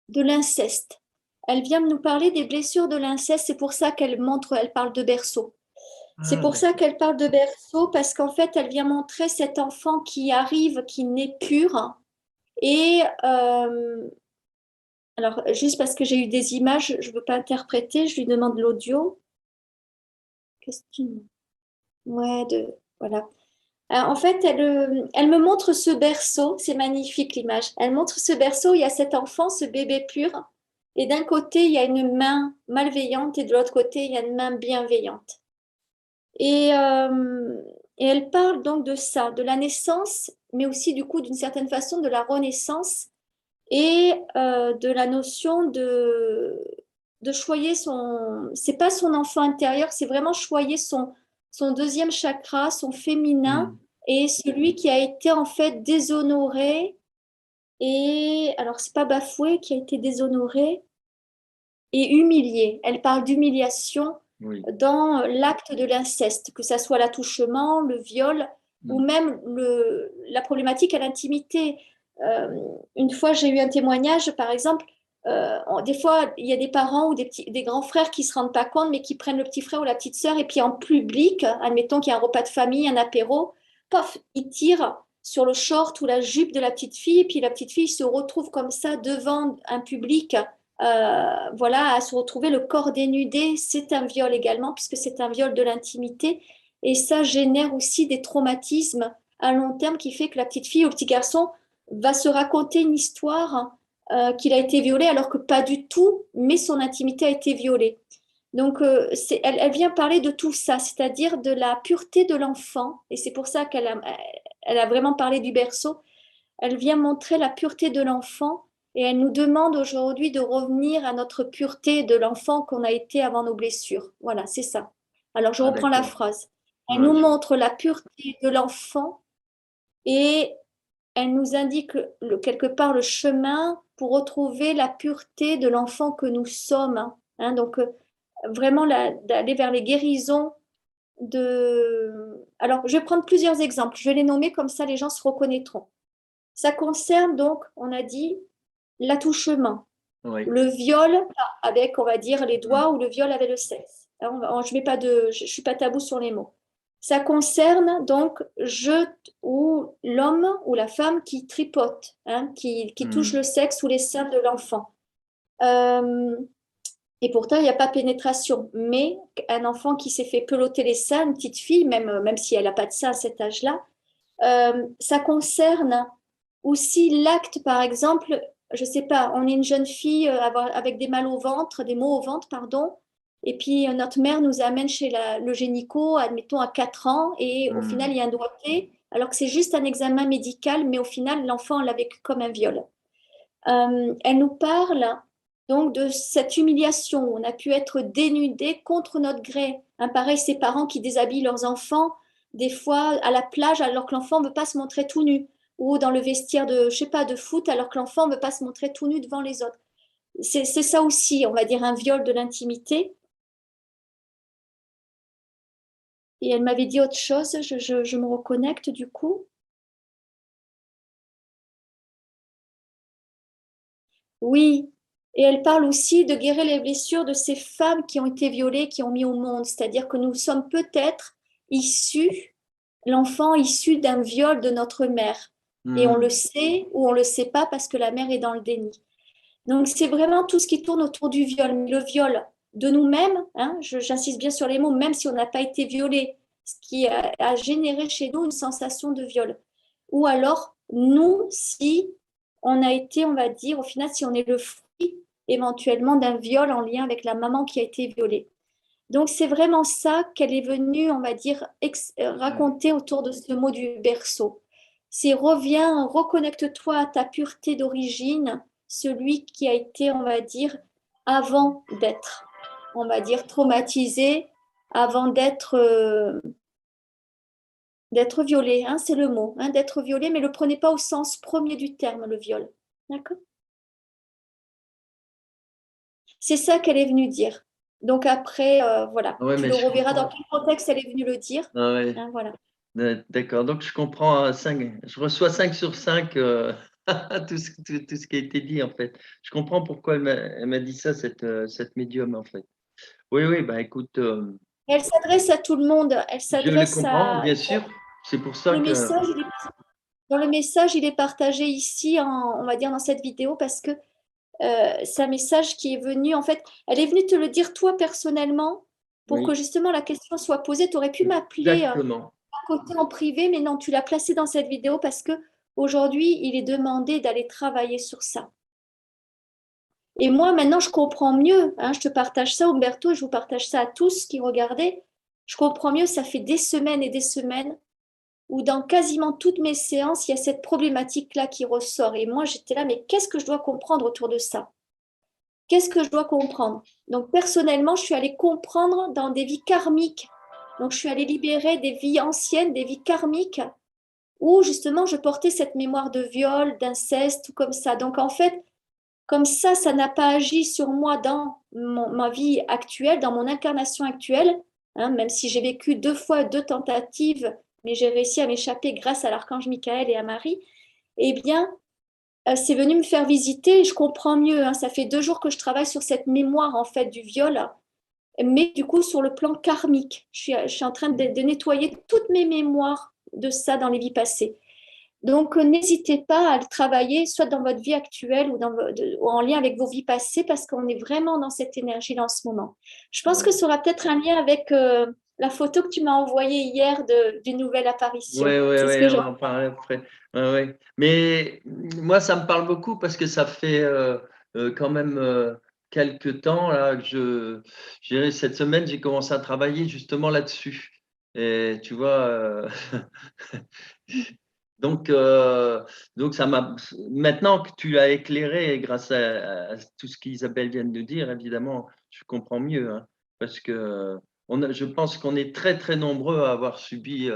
l'inceste. Elle vient nous parler des blessures de l'inceste, c'est pour ça elle parle de berceau. C'est Ah, pour ça d'accord. qu'elle parle de berceau, parce qu'en fait, elle vient montrer cet enfant qui arrive, qui naît pur. Et alors, juste parce que j'ai eu des images, je ne veux pas interpréter, je lui demande l'audio. Qu'est-ce qu'il... Ouais, voilà. En fait, elle me montre ce berceau, c'est magnifique l'image. Elle montre ce berceau, il y a cet enfant, ce bébé pur, et d'un côté, il y a une main malveillante, et de l'autre côté, il y a une main bienveillante. Et, euh, et elle parle donc de ça, de la naissance, mais aussi du coup, d'une certaine façon, de la renaissance et de la notion de choyer son... C'est pas son enfant intérieur, c'est vraiment choyer son deuxième chakra, son féminin, Hmm. et celui qui a été en fait déshonoré et alors c'est pas bafoué, qui a été déshonoré et humilié. Elle parle d'humiliation Oui. dans l'acte de l'inceste, que ça soit l'attouchement, le viol ou Mm. même la problématique à l'intimité. Euh, une fois, j'ai eu un témoignage, par exemple, des fois, il y a des parents ou des grands frères qui ne se rendent pas compte, mais qui prennent le petit frère ou la petite sœur, et puis en public, admettons qu'il y a un repas de famille, un apéro, paf, ils tirent sur le short ou la jupe de la petite fille, et puis la petite fille se retrouve comme ça devant un public, voilà, à se retrouver le corps dénudé. C'est un viol également, puisque c'est un viol de l'intimité, et ça génère aussi des traumatismes à long terme qui fait que la petite fille ou le petit garçon va se raconter une histoire qu'il a été violé alors que pas du tout, mais son intimité a été violée. Donc, elle vient parler de tout ça, c'est-à-dire de la pureté de l'enfant, et c'est pour ça elle a vraiment parlé du berceau. Elle vient montrer la pureté de l'enfant, et elle nous demande aujourd'hui de revenir à notre pureté de l'enfant qu'on a été avant nos blessures. Voilà, c'est ça. Alors, je Ah, reprends la d'accord. phrase. Elle Ouais, nous montre la pureté de l'enfant et elle nous indique quelque part le chemin pour retrouver la pureté de l'enfant que nous sommes. Hein. Donc, vraiment d'aller vers les guérisons de... Alors, je vais prendre plusieurs exemples. Je vais les nommer comme ça, les gens se reconnaîtront. Ça concerne donc, on a dit, l'attouchement, ouais. le viol avec, on va dire, les Mm. doigts ou le viol avec le sexe. Alors, je suis pas tabou sur les mots. Ça concerne donc ou l'homme ou la femme qui tripote, hein, qui touche Mm. le sexe ou les seins de l'enfant. Euh, et pourtant, il n'y a pas pénétration. Mais un enfant qui s'est fait peloter les seins, une petite fille, même si elle n'a pas de seins à cet âge-là, ça concerne aussi l'acte, par exemple, je sais pas, on est une jeune fille avec des mal au ventre, des maux au ventre, pardon, et puis notre mère nous amène chez le gynéco, admettons à 4 ans, et au final Mm. il y a un doigté, alors que c'est juste un examen médical, mais au final l'enfant l'a vécu comme un viol. Elle nous parle donc de cette humiliation. On a pu être dénudé contre notre gré. Pareil, ces parents qui déshabillent leurs enfants, des fois à la plage, alors que l'enfant ne veut pas se montrer tout nu, ou dans le vestiaire de, je sais pas, de foot, alors que l'enfant ne veut pas se montrer tout nu devant les autres. C'est ça aussi, on va dire, un viol de l'intimité. Et elle m'avait dit autre chose, je me reconnecte du coup. Oui, et elle parle aussi de guérir les blessures de ces femmes qui ont été violées, qui ont mis au monde. C'est-à-dire que nous sommes peut-être issus, l'enfant issu d'un viol de notre mère. Et on le Mm. sait ou on ne le sait pas parce que la mère est dans le déni. Donc c'est vraiment tout ce qui tourne autour du viol. Mais le viol de nous-mêmes, hein, j'insiste bien sur les mots, même si on n'a pas été violé, ce qui a généré chez nous une sensation de viol. Ou alors, nous, si on a été, on va dire, au final, si on est le fruit éventuellement d'un viol en lien avec la maman qui a été violée. Donc, c'est vraiment ça qu'elle est venue, on va dire, Ouais. raconter autour de ce mot du berceau. C'est reviens, reconnecte-toi à ta pureté d'origine, celui qui a été, on va dire, avant d'être, on va dire, traumatisé, avant d'être violé, hein, c'est le mot, hein, d'être violé, mais ne le prenez pas au sens premier du terme, le viol. D'accord? C'est ça qu'elle est venue dire. Donc après, voilà, Ouais, tu mais le je reverras dans comprends. quel contexte elle est venue le dire. Ah, ouais. Hein, voilà. D'accord. Donc, je comprends 5. Je reçois 5 sur 5 tout ce qui a été dit, en fait. Je comprends pourquoi elle m'a dit ça, cette médium, en fait. Oui, oui, bah écoute, Elle s'adresse à tout le monde. Elle je le s'adresse comprends, à... bien sûr. C'est pour ça Le que. message, dans le message, il est partagé ici, on va dire dans cette vidéo, parce que c'est un message qui est venu, en fait, elle est venue te le dire toi personnellement pour que Oui, justement la question soit posée. Tu aurais pu m'appeler exactement. à côté en privé, mais non, tu l'as placé dans cette vidéo parce que aujourd'hui, il est demandé d'aller travailler sur ça. Et moi, maintenant, je comprends mieux. Hein, je te partage ça, Umberto, je vous partage ça à tous qui regardez. Je comprends mieux, ça fait des semaines et des semaines où dans quasiment toutes mes séances, il y a cette problématique-là qui ressort. Et moi, j'étais là, mais qu'est-ce que je dois comprendre autour de ça? Qu'est-ce que je dois comprendre? Donc, personnellement, je suis allée comprendre dans des vies karmiques. Donc, je suis allée libérer des vies anciennes, des vies karmiques, où justement je portais cette mémoire de viol, d'inceste, tout comme ça. Donc en fait, comme ça n'a pas agi sur moi dans ma vie actuelle, dans mon incarnation actuelle, hein, même si j'ai vécu 2 fois 2 tentatives, mais j'ai réussi à m'échapper grâce à l'archange Michael et à Marie, eh bien, c'est venu me faire visiter et je comprends mieux, hein. Ça fait 2 jours que je travaille sur cette mémoire en fait du viol, mais du coup sur le plan karmique. Je suis en train de nettoyer toutes mes mémoires de ça dans les vies passées. Donc, n'hésitez pas à le travailler, soit dans votre vie actuelle ou en lien avec vos vies passées, parce qu'on est vraiment dans cette énergie-là en ce moment. Je pense que Ouais. ça aura peut-être un lien avec la photo que tu m'as envoyée hier d'une nouvelle apparition. Ouais, ouais, C'est ce ouais, que on je... va en parler après. Ouais, ouais. Mais moi, ça me parle beaucoup parce que ça fait quand même quelques temps là que je dirais, cette semaine, j'ai commencé à travailler justement là-dessus. Et tu vois, donc, donc ça m'a. Maintenant que tu l'as éclairé grâce à tout ce qu'Isabelle vient de nous dire, évidemment, je comprends mieux, hein, parce que je pense qu'on est très très nombreux à avoir subi.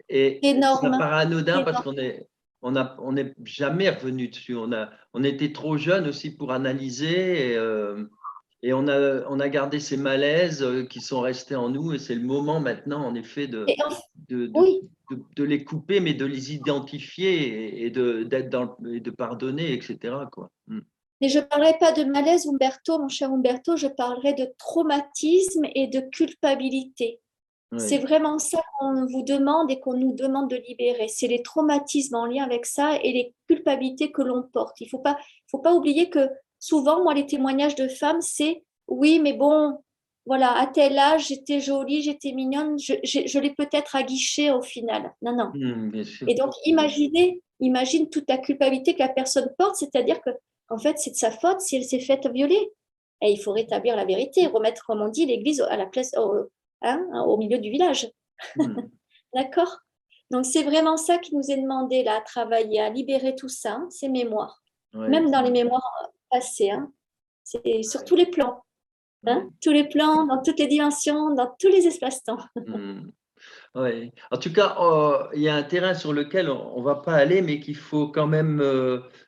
Et ça Énorme, paraît anodin parce énorme. on n'est jamais revenu dessus. On était trop jeunes aussi pour analyser et on a gardé ces malaises qui sont restés en nous. Et c'est le moment maintenant, en effet, Et de, de, oui, de les couper, mais de les identifier d'être et de pardonner, etc., quoi. Mm. mais je ne parlerai pas de malaise, Umberto, mon cher Umberto, je parlerai de traumatisme et de culpabilité. C'est Oui. vraiment ça qu'on vous demande et qu'on nous demande de libérer. C'est les traumatismes en lien avec ça et les culpabilités que l'on porte. Faut pas oublier que souvent, moi, les témoignages de femmes, c'est oui, mais bon, voilà, à tel âge, j'étais jolie, j'étais mignonne, je l'ai peut-être aguiché au final. Non, non. Bien sûr. Et donc, imagine toute la culpabilité que la personne porte, c'est-à-dire que, en fait, c'est de sa faute si elle s'est faite violer. Et il faut rétablir la vérité, remettre, comme on dit, l'église à la place, au milieu du village. Mm. D'accord? Donc, c'est vraiment ça qui nous est demandé là, à travailler, à libérer tout ça, hein, ces mémoires. Ouais, Même dans les mémoires passées, hein. C'est sur tous les plans, ouais. hein, tous les plans, dans toutes les dimensions, dans tous les espaces-temps. Mm. Ouais. En tout cas, il y a un terrain sur lequel on ne va pas aller, mais qu'il faut quand même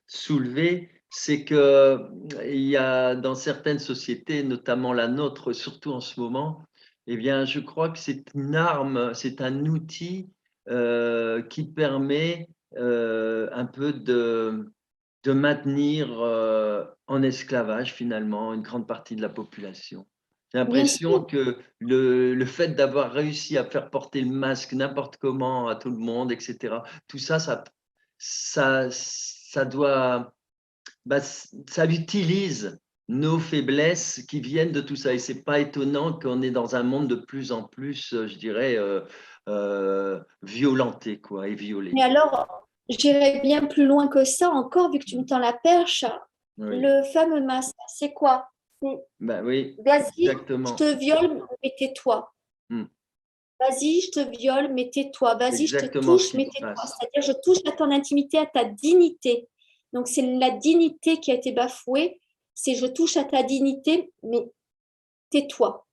soulever, c'est que il y a dans certaines sociétés, notamment la nôtre, surtout en ce moment, eh bien, je crois que c'est une arme, c'est un outil qui permet un peu de maintenir en esclavage finalement une grande partie de la population. J'ai Bien l'impression sûr. que le fait d'avoir réussi à faire porter le masque n'importe comment à tout le monde, etc., tout ça, ça doit, bah, ça utilise nos faiblesses qui viennent de tout ça. Et c'est pas étonnant qu'on est dans un monde de plus en plus, je dirais, violenté, quoi, et Mais violé. alors, j'irai bien plus loin que ça encore, vu que tu me tends la perche. Oui, Le fameux masque, c'est quoi? C'est bah oui, vas-y, je exactement. te viole, mais tais-toi. Hmm. Vas-y, je te viole, mais tais-toi. C'est Vas-y, je te exactement ce touche, qui mais se tais-toi. passe. C'est-à-dire, je touche à ton intimité, à ta dignité. Donc, c'est la dignité qui a été bafouée. C'est je touche à ta dignité, mais tais-toi.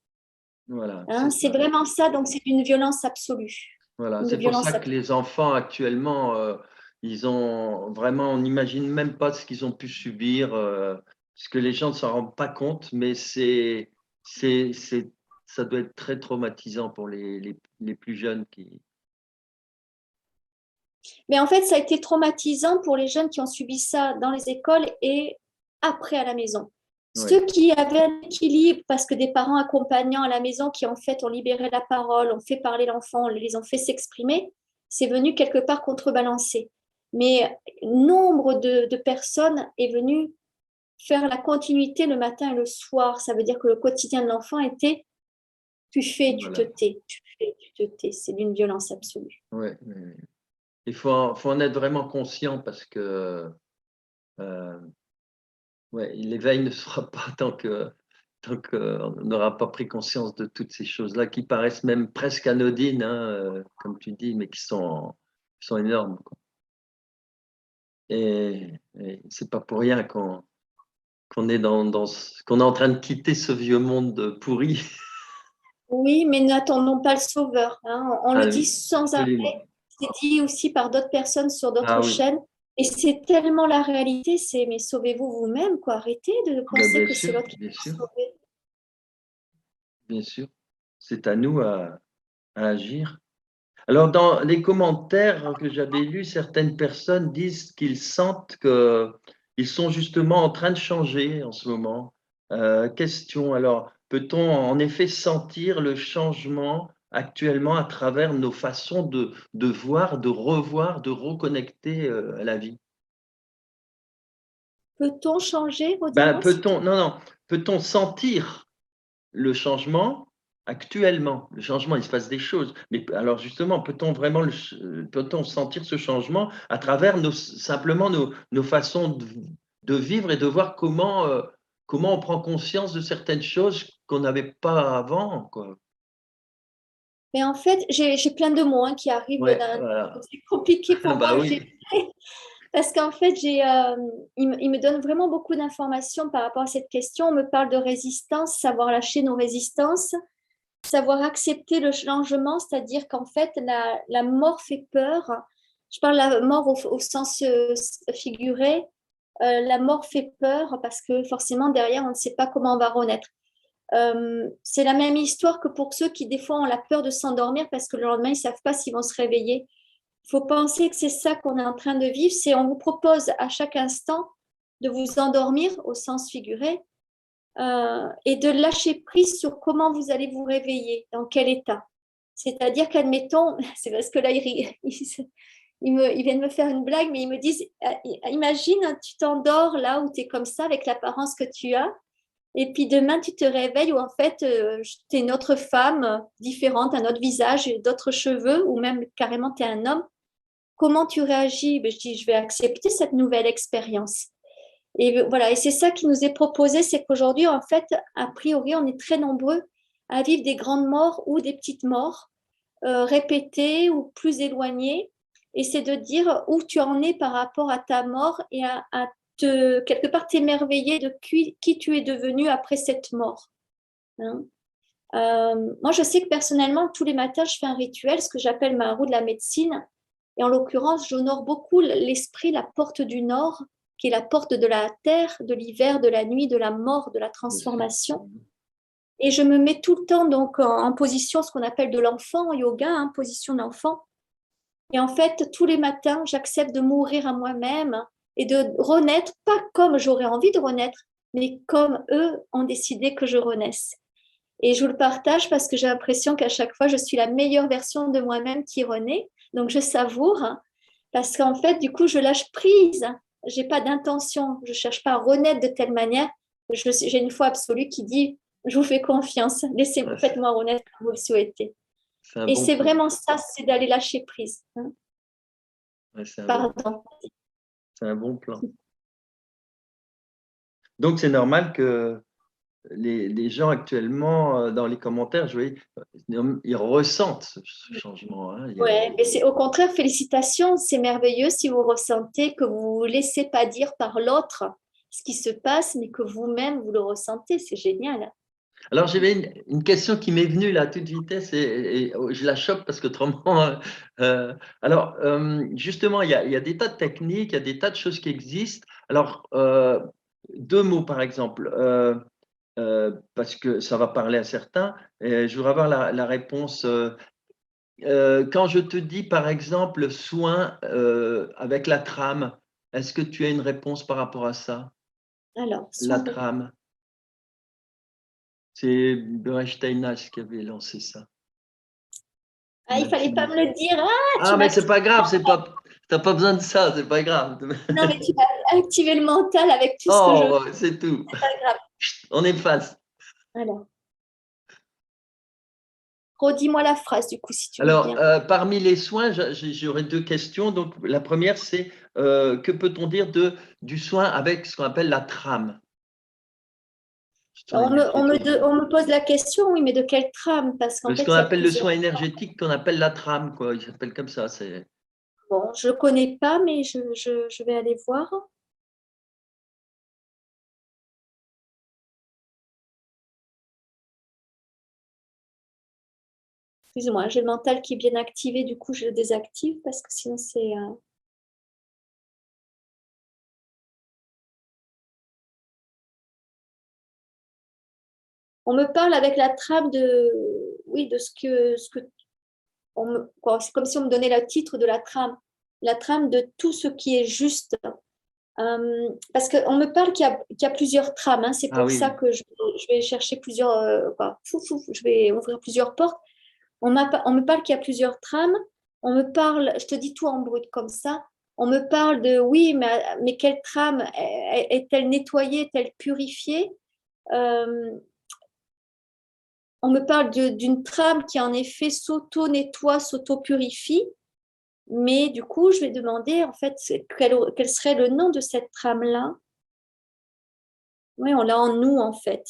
Voilà, Hein, c'est c'est ça. vraiment ça. Donc, c'est une violence absolue. Voilà, Une c'est pour violence ça que absolue. les enfants actuellement, ils ont vraiment, on n'imagine même pas ce qu'ils ont pu subir, parce que les gens ne s'en rendent pas compte, mais c'est, ça doit être très traumatisant pour les plus jeunes qui. Mais en fait, ça a été traumatisant pour les jeunes qui ont subi ça dans les écoles et après à la maison. Oui, Ceux qui avaient un équilibre parce que des parents accompagnants à la maison qui en fait ont libéré la parole, ont fait parler l'enfant, les ont fait s'exprimer, c'est venu quelque part contrebalancer. Mais nombre de personnes est venu faire la continuité le matin et le soir. Ça veut dire que le quotidien de l'enfant était tu fais, tu te voilà. tais, tu fais, tu te tais. C'est d'une violence absolue. Ouais, ouais, ouais. Il faut en être vraiment conscient parce que euh, ouais, l'éveil ne sera pas tant qu'on n'aura pas pris conscience de toutes ces choses-là qui paraissent même presque anodines, hein, comme tu dis, mais qui sont énormes, quoi. Et c'est pas pour rien qu'on est qu'on est en train de quitter ce vieux monde pourri. Oui, mais n'attendons pas le sauveur, hein. On Ah le dit oui, sans arrêt. absolument. c'est dit aussi par d'autres personnes sur d'autres Ah oui, chaînes. Et c'est tellement la réalité, c'est mais sauvez-vous vous-même, quoi. Arrêtez de ben, penser que c'est l'autre qui bien va sûr, vous sauver. bien sûr. C'est à nous à agir. Alors, dans les commentaires que j'avais lus, certaines personnes disent qu'ils sentent qu'ils sont justement en train de changer en ce moment. Question, alors, peut-on en effet sentir le changement actuellement à travers nos façons de voir, de revoir, de reconnecter à la vie? Peut-on changer? Ben, Redis-moi, s'il te peut-on, non, non, peut-on sentir le changement actuellement? Le changement, il se passe des choses. Mais alors justement, peut-on vraiment peut-on sentir ce changement à travers simplement nos façons de vivre et de voir comment on prend conscience de certaines choses qu'on n'avait pas avant, quoi. Mais en fait, j'ai plein de mots hein, qui arrivent Ouais, d'un. voilà. C'est compliqué pour Bah moi. oui, Parce qu'en fait, il me donne vraiment beaucoup d'informations par rapport à cette question. On me parle de résistance, savoir lâcher nos résistances, savoir accepter le changement, c'est-à-dire qu'en fait, la mort fait peur. Je parle de la mort au sens figuré. La mort fait peur parce que forcément, derrière, on ne sait pas comment on va renaître. C'est la même histoire que pour ceux qui, des fois, ont la peur de s'endormir parce que le lendemain, ils ne savent pas s'ils vont se réveiller. Il faut penser que c'est ça qu'on est en train de vivre. C'est on vous propose à chaque instant de vous endormir au sens figuré et de lâcher prise sur comment vous allez vous réveiller, dans quel état. C'est-à-dire qu'admettons, c'est parce que là, ils viennent me faire une blague, mais ils me disent, imagine, tu t'endors là où tu es comme ça avec l'apparence que tu as, et puis demain, tu te réveilles où en fait, tu es une autre femme différente, un autre visage, d'autres cheveux, ou même carrément, tu es un homme. Comment tu réagis? Ben, je dis, je vais accepter cette nouvelle expérience. Et voilà, et c'est ça qui nous est proposé, c'est qu'aujourd'hui, en fait, a priori, on est très nombreux à vivre des grandes morts ou des petites morts répétées ou plus éloignées. Et c'est de dire où tu en es par rapport à ta mort et à quelque part t'émerveiller de qui tu es devenu après cette mort. Hein. Moi, je sais que personnellement, tous les matins, je fais un rituel, ce que j'appelle ma roue de la médecine. Et en l'occurrence, j'honore beaucoup l'esprit, la porte du Nord, qui est la porte de la terre, de l'hiver, de la nuit, de la mort, de la bien sûr. transformation. Et je me mets tout le temps donc en position, ce qu'on appelle de l'enfant en yoga, hein, position d'enfant. Et en fait, tous les matins, j'accepte de mourir à moi-même et de renaître, pas comme j'aurais envie de renaître, mais comme eux ont décidé que je renaisse. Et je vous le partage parce que j'ai l'impression qu'à chaque fois, je suis la meilleure version de moi-même qui renaît. Donc, je savoure parce qu'en fait, du coup, je lâche prise. Je n'ai pas d'intention. Je ne cherche pas à renaître de telle manière. J'ai une foi absolue qui dit, je vous fais confiance. Ouais, Faites-moi renaître comme vous le souhaitez. c'est un Et bon c'est plan. vraiment ça, c'est d'aller lâcher prise. Hein. Ouais, c'est un bon, Pardon. c'est un bon plan. Donc, c'est normal que les gens actuellement, dans les commentaires, je voyais, ils ressentent ce changement, hein. Ouais, mais c'est au contraire, félicitations, c'est merveilleux si vous ressentez que vous ne vous laissez pas dire par l'autre ce qui se passe, mais que vous-même vous le ressentez, c'est génial. Alors, j'avais une question qui m'est venue là à toute vitesse et je la chope parce qu'autrement. Justement, il y a des tas de techniques, il y a des tas de choses qui existent. Alors, deux mots par exemple, parce que ça va parler à certains. Et je voudrais avoir la réponse. Quand je te dis par exemple soin avec la trame, est-ce que tu as une réponse par rapport à ça? Alors, La soin avec. trame, c'est Berestein qui avait lancé ça. Ah, il fallait pas me le dire. Ah, Ah, tu m'as mais c'est activé. pas grave, t'as pas besoin de ça, c'est pas grave. Non, mais tu m'as activé le mental avec tout ce que je veux. Oh, c'est tout. C'est pas grave. On efface. Alors, redis-moi la phrase du coup, si tu veux Alors, bien. parmi les soins, j'aurais deux questions. Donc, la première, c'est que peut-on dire du soin avec ce qu'on appelle la trame, soin Alors, énergétique. on me pose la question, oui, mais de quelle trame? Parce qu'en Ce qu'on fait, il y a appelle le plusieurs. soin énergétique, qu'on appelle la trame, quoi. Il s'appelle comme ça. Bon, je ne connais pas, mais je vais aller voir. Excuse-moi, j'ai le mental qui est bien activé, du coup, je le désactive parce que sinon, c'est… On me parle avec la trame de… Oui, de ce que c'est comme si on me donnait le titre de la trame de tout ce qui est juste. Parce qu'on me parle qu'il y a plusieurs trames, hein. C'est Ah pour oui, ça oui. que je vais chercher plusieurs, je vais ouvrir plusieurs portes. On me parle qu'il y a plusieurs trames. On me parle, je te dis tout en brut comme ça. On me parle de oui, mais quelle trame est-elle nettoyée, est-elle purifiée? On me parle d'une trame qui en effet s'auto-nettoie, s'auto-purifie. Mais du coup, je vais demander en fait quel serait le nom de cette trame-là. Oui, on l'a en nous en fait.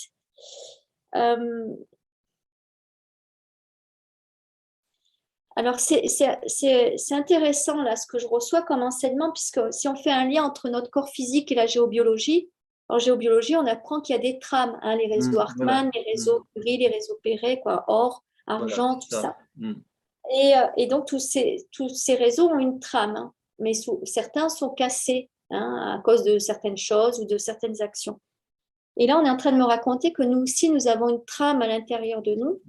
Alors, c'est intéressant là ce que je reçois comme enseignement, puisque si on fait un lien entre notre corps physique et la géobiologie, en géobiologie, on apprend qu'il y a des trames, hein, les réseaux Voilà. Hartmann, les réseaux Curie, les réseaux Perret, quoi, or, Voilà, argent, c'est tout ça. ça. Et donc, tous ces réseaux ont une trame, hein, mais certains sont cassés, hein, à cause de certaines choses ou de certaines actions. Et là, on est en train de me raconter que nous aussi, nous avons une trame à l'intérieur de nous.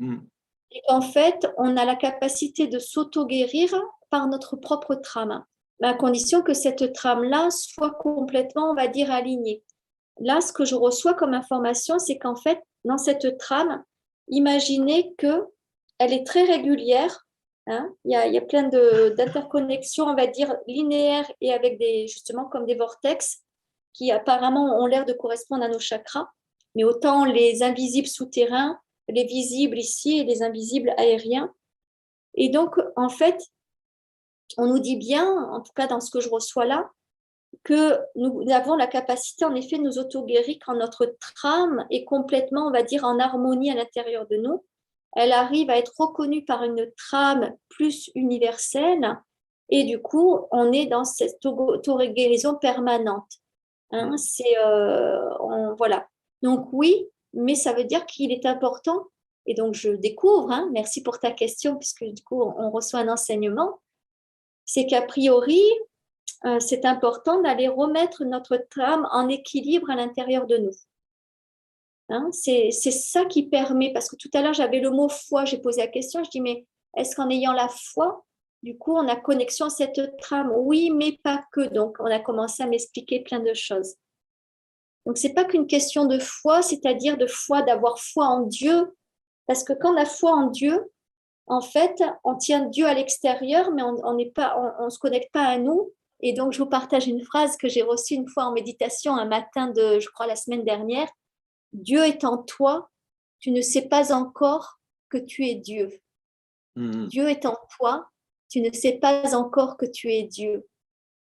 Et qu'en fait, on a la capacité de s'auto-guérir par notre propre trame, à condition que cette trame-là soit complètement, on va dire, alignée. Là, ce que je reçois comme information, c'est qu'en fait, dans cette trame, imaginez qu'elle est très régulière, hein. Il y a plein d'interconnexions, on va dire, linéaires et avec justement comme des vortex qui apparemment ont l'air de correspondre à nos chakras, mais autant les invisibles souterrains, les visibles ici et les invisibles aériens. Et donc, en fait, on nous dit bien, en tout cas dans ce que je reçois là, que nous avons la capacité, en effet, de nous auto-guérir quand notre trame est complètement, on va dire, en harmonie à l'intérieur de nous. Elle arrive à être reconnue par une trame plus universelle et du coup, on est dans cette auto-guérison permanente. Hein, voilà. Donc oui, mais ça veut dire qu'il est important, et donc je découvre, hein, merci pour ta question, puisque du coup on reçoit un enseignement, c'est qu'a priori, c'est important d'aller remettre notre trame en équilibre à l'intérieur de nous. Hein, c'est ça qui permet, parce que tout à l'heure j'avais le mot foi, j'ai posé la question, je dis mais est-ce qu'en ayant la foi, du coup on a connexion à cette trame? Oui, mais pas que. Donc on a commencé à m'expliquer plein de choses. Donc, ce n'est pas qu'une question de foi, c'est-à-dire de foi, d'avoir foi en Dieu. Parce que quand on a foi en Dieu, en fait, on tient Dieu à l'extérieur, mais on ne se connecte pas à nous. Et donc, je vous partage une phrase que j'ai reçue une fois en méditation un matin de, je crois, la semaine dernière. Dieu est en toi, tu ne sais pas encore que tu es Dieu. Dieu est en toi, tu ne sais pas encore que tu es Dieu.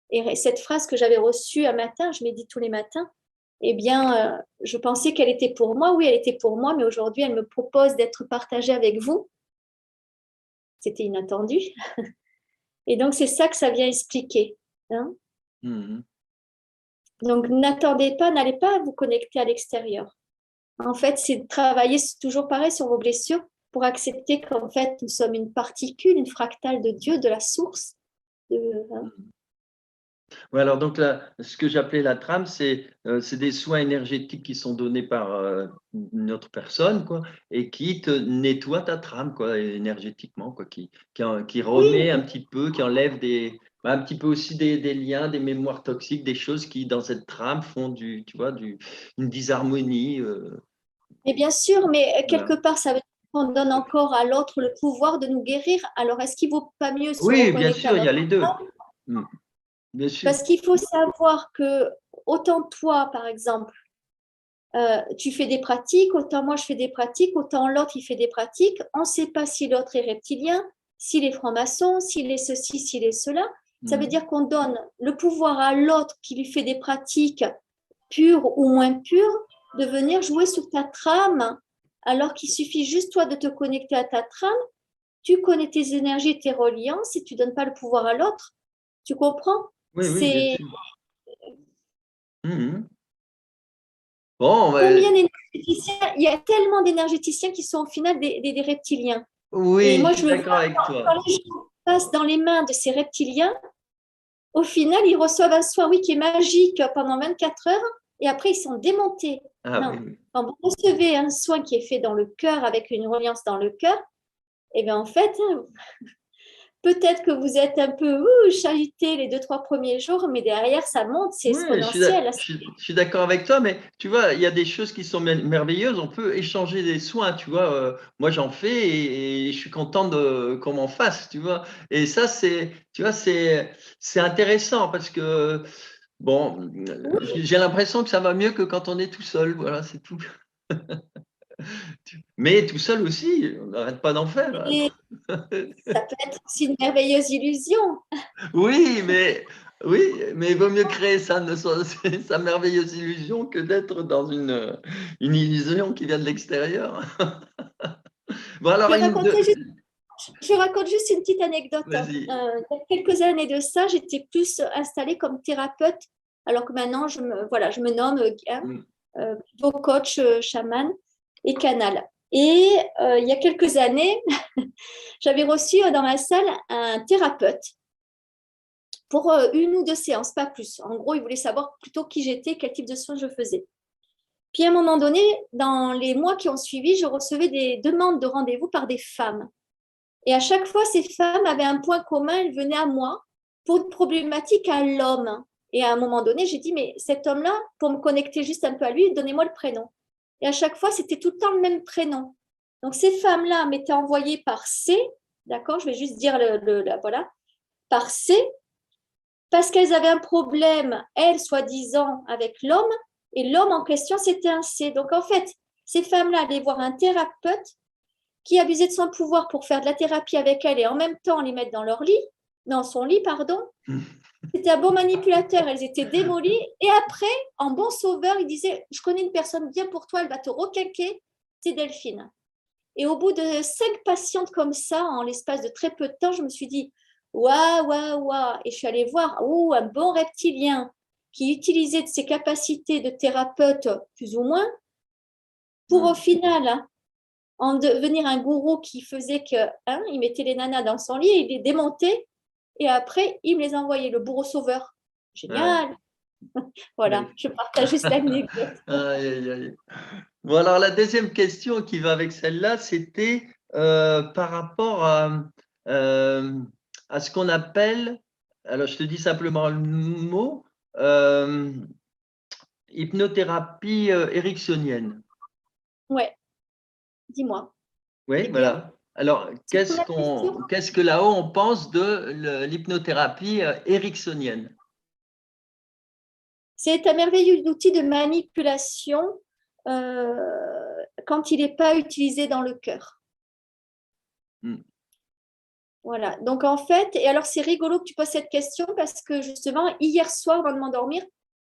Et cette phrase que j'avais reçue un matin, je médite tous les matins, eh bien, je pensais qu'elle était pour moi. Oui, elle était pour moi, mais aujourd'hui, elle me propose d'être partagée avec vous. C'était inattendu. Et donc, c'est ça que ça vient expliquer. Hein. Donc, n'attendez pas, n'allez pas vous connecter à l'extérieur. En fait, c'est de travailler toujours pareil sur vos blessures pour accepter qu'en fait, nous sommes une particule, une fractale de Dieu, de la source. Hein. Ouais, alors donc là, ce que j'appelais la trame, c'est des soins énergétiques qui sont donnés par une autre personne, quoi, et qui te nettoie ta trame, quoi, énergétiquement, quoi, qui remet un petit peu, qui enlève un petit peu aussi des liens, des mémoires toxiques, des choses qui, dans cette trame, font une disharmonie. Et bien sûr, mais quelque Voilà. part, ça veut dire qu'on donne encore à l'autre le pouvoir de nous guérir. Alors, est-ce qu'il ne vaut pas mieux se Oui, bien reconnecter à sûr, il y a notre… les deux. Bien sûr. Parce qu'il faut savoir que autant toi, par exemple, tu fais des pratiques, autant moi je fais des pratiques, autant l'autre il fait des pratiques. On ne sait pas si l'autre est reptilien, s'il est franc-maçon, s'il est ceci, s'il est cela. Ça veut dire qu'on donne le pouvoir à l'autre qui lui fait des pratiques pures ou moins pures de venir jouer sur ta trame, alors qu'il suffit juste toi de te connecter à ta trame. Tu connais tes énergies, tes reliances et tu ne donnes pas le pouvoir à l'autre. Tu comprends? Oui, oui, bien C'est… sûr. Bon, Combien d'énergéticiens? Il y a tellement d'énergéticiens qui sont au final des reptiliens. Et Oui, moi, je suis je le d'accord vois avec quand toi. les gens passent dans les mains de ces reptiliens. Au final, ils reçoivent un soin, oui, qui est magique pendant 24 heures et après, ils sont démontés. Ah Non, oui. quand vous recevez un soin qui est fait dans le cœur avec une reliance dans le cœur, et bien en fait, peut-être que vous êtes un peu chahuté les 2, 3 premiers jours, mais derrière, ça monte, c'est Oui, exponentiel. je suis d'accord avec toi, mais tu vois, il y a des choses qui sont merveilleuses. On peut échanger des soins, tu vois. Moi, j'en fais et je suis content de qu'on m'en fasse, tu vois. Et ça, tu vois, c'est intéressant parce que, bon, Oui, j'ai l'impression que ça va mieux que quand on est tout seul. Voilà, c'est tout. Mais tout seul aussi, on n'arrête pas d'en faire, et hein. ça peut être aussi une merveilleuse illusion. Oui, mais il vaut mieux créer sa merveilleuse illusion que d'être dans une illusion qui vient de l'extérieur. Bon, alors, Je je raconte juste une petite anecdote. vas-y. Il y a quelques années de ça, j'étais plus installée comme thérapeute, alors que maintenant, voilà, je me nomme Mm. plutôt coach, chaman et canal. Et il y a quelques années, j'avais reçu dans ma salle un thérapeute pour 1 ou 2 séances, pas plus. En gros, il voulait savoir plutôt qui j'étais, quel type de soins je faisais. Puis à un moment donné, dans les mois qui ont suivi, je recevais des demandes de rendez-vous par des femmes. Et à chaque fois, ces femmes avaient un point commun, elles venaient à moi pour une problématique à l'homme. Et à un moment donné, j'ai dit, mais cet homme-là, pour me connecter juste un peu à lui, donnez-moi le prénom. Et à chaque fois, c'était tout le temps le même prénom. Donc ces femmes-là m'étaient envoyées par C, d'accord, je vais juste dire voilà, par C, parce qu'elles avaient un problème, elles, soi-disant, avec l'homme, et l'homme en question, c'était un C. Donc en fait, ces femmes-là allaient voir un thérapeute qui abusait de son pouvoir pour faire de la thérapie avec elle et en même temps les mettre dans leur lit, dans son lit, pardon. C'était un bon manipulateur, elles étaient démolies. Et après, en bon sauveur, il disait, je connais une personne bien pour toi, elle va te requinquer, c'est Delphine. Et au bout de 5 patientes comme ça, en l'espace de très peu de temps, je me suis dit, waouh, waouh, waouh. Et je suis allée voir, un bon reptilien qui utilisait de ses capacités de thérapeute, plus ou moins, pour au final en devenir un gourou qui faisait que, il mettait les nanas dans son lit, il les démontait et après, il me les envoyait, le bourreau sauveur. Ouais, Génial. Voilà, ouais. je partage juste l'anecdote. Aïe, aïe, aïe. Bon, alors la deuxième question qui va avec celle-là, c'était par rapport euh, à ce qu'on appelle, alors je te dis simplement le mot, euh, hypnothérapie ericksonienne. Ouais, dis-moi. Oui, Eh bien, voilà. Alors, c'est pour la question. qu'est-ce que là-haut on pense de l'hypnothérapie ericksonienne? C'est un merveilleux outil de manipulation quand il n'est pas utilisé dans le cœur. Hmm. Voilà. Donc, en fait, et alors c'est rigolo que tu poses cette question parce que justement, hier soir, avant de m'endormir,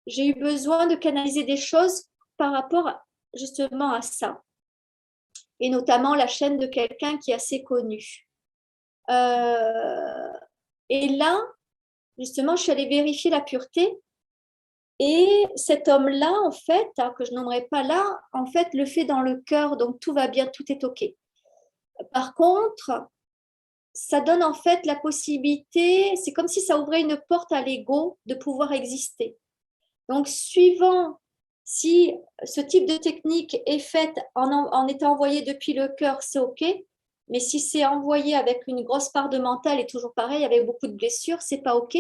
j'ai eu besoin de canaliser des choses par rapport justement à ça. Et notamment la chaîne de quelqu'un qui est assez connu. Euh, et là, justement, je suis allée vérifier la pureté. Et cet homme-là, en fait, que je nommerai pas là, en fait, le fait dans le cœur, donc tout va bien, tout est OK. Par contre, ça donne en fait la possibilité, c'est comme si ça ouvrait une porte à l'ego de pouvoir exister. Donc, suivant si ce type de technique est faite en étant envoyé depuis le cœur, c'est OK. Mais si c'est envoyé avec une grosse part de mental et toujours pareil, avec beaucoup de blessures, c'est pas OK.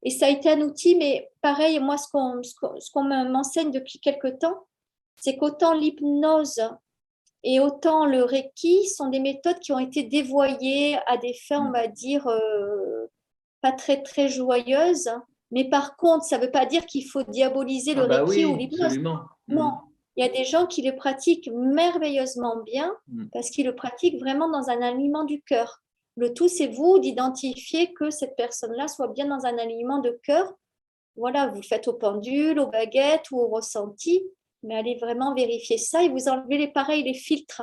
Et ça a été un outil, mais pareil, moi, ce qu'on m'enseigne depuis quelques temps, c'est qu'autant l'hypnose et autant le Reiki sont des méthodes qui ont été dévoyées à des fins, on Hmm. va dire, pas très, très joyeuses. Mais par contre, ça ne veut pas dire qu'il faut diaboliser Ah le bah Reiki ou oui, l'hypnose. absolument. Non, Hmm. il y a des gens qui le pratiquent merveilleusement bien Hmm. parce qu'ils le pratiquent vraiment dans un alignement du cœur. Le tout, c'est vous d'identifier que cette personne-là soit bien dans un alignement de cœur. Voilà, vous le faites au pendule, aux baguettes ou au ressenti, mais allez vraiment vérifier ça et vous enlevez pareil, les filtres.